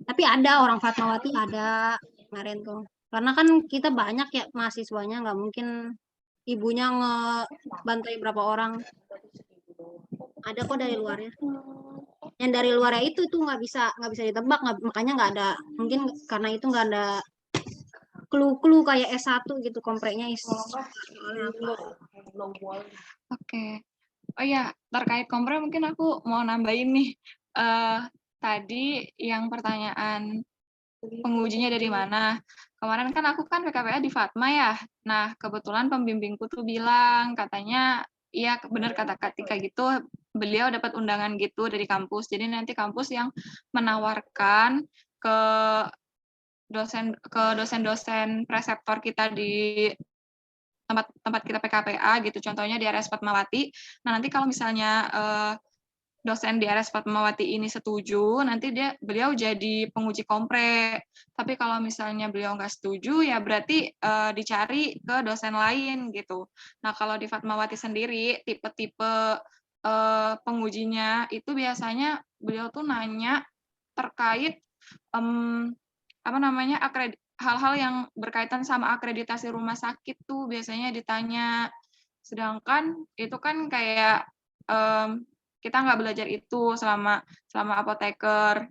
Tapi ada orang Fatmawati ada kemarin tuh, karena kan kita banyak ya mahasiswanya, nggak mungkin ibunya ngebantai berapa orang. Ada kok dari luarnya. Yang dari luarnya itu tuh nggak bisa ditebak, makanya nggak ada, mungkin karena itu nggak ada clue kayak S1 gitu kompreknya soalnya apa. Oke. Oh ya, terkait kompre mungkin aku mau nambahin nih. Tadi yang pertanyaan pengujinya dari mana? Kemarin kan aku kan PKPA di Fatma ya. Nah, kebetulan pembimbingku tuh bilang, katanya, iya benar kata Katika gitu, beliau dapat undangan gitu dari kampus. Jadi nanti kampus yang menawarkan ke dosen-dosen preseptor kita di tempat kita PKPA gitu, contohnya di RS Fatmawati. Nah, nanti kalau misalnya dosen di RS Fatmawati ini setuju, nanti beliau jadi penguji kompre. Tapi kalau misalnya beliau nggak setuju, ya berarti dicari ke dosen lain gitu. Nah, kalau di Fatmawati sendiri, tipe-tipe pengujinya itu biasanya beliau tuh nanya terkait hal-hal yang berkaitan sama akreditasi rumah sakit tuh biasanya ditanya. Sedangkan itu kan kayak kita nggak belajar itu selama apoteker.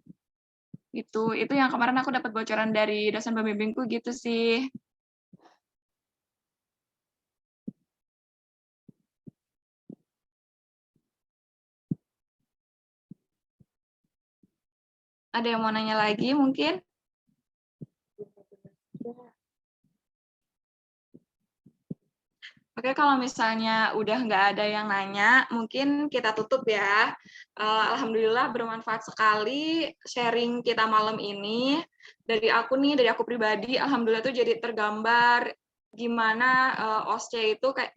Itu yang kemarin aku dapat bocoran dari dosen pembimbingku gitu sih. Ada yang mau nanya lagi mungkin? Oke, kalau misalnya udah nggak ada yang nanya, mungkin kita tutup ya. Alhamdulillah bermanfaat sekali sharing kita malam ini. Dari aku pribadi, alhamdulillah tuh jadi tergambar gimana OSCE itu kayak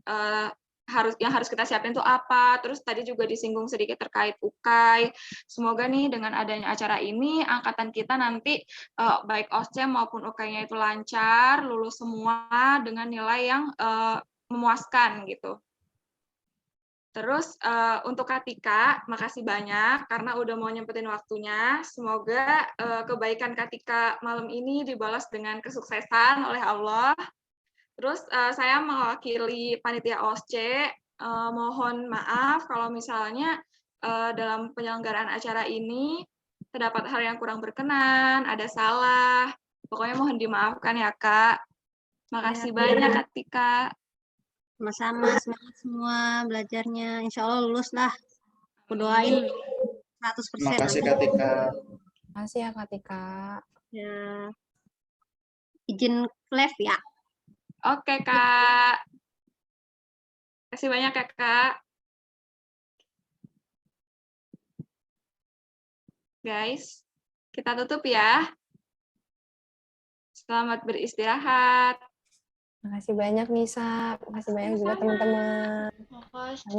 yang harus kita siapin tuh apa. Terus tadi juga disinggung sedikit terkait UKAI. Semoga nih dengan adanya acara ini, angkatan kita nanti baik OSCE maupun UKAI-nya itu lancar, lulus semua dengan nilai yang memuaskan gitu. Terus untuk Katika, makasih banyak karena udah mau nyempetin waktunya. Semoga kebaikan Katika malam ini dibalas dengan kesuksesan oleh Allah. Terus saya mewakili panitia OSCE, mohon maaf kalau misalnya dalam penyelenggaraan acara ini terdapat hal yang kurang berkenan, ada salah. Pokoknya mohon dimaafkan ya, Kak. Makasih banyak, Katika. Sama-sama, semangat semua belajarnya. Insya Allah lulus lah. Aku doain 100%. Makasih Katika. Makasih ya Katika. Ya. Izin live ya. Oke, Kak. Terima kasih banyak ya, Kak. Guys, kita tutup ya. Selamat beristirahat. Makasih banyak Nisa. Makasih banyak juga teman-teman. Makasih.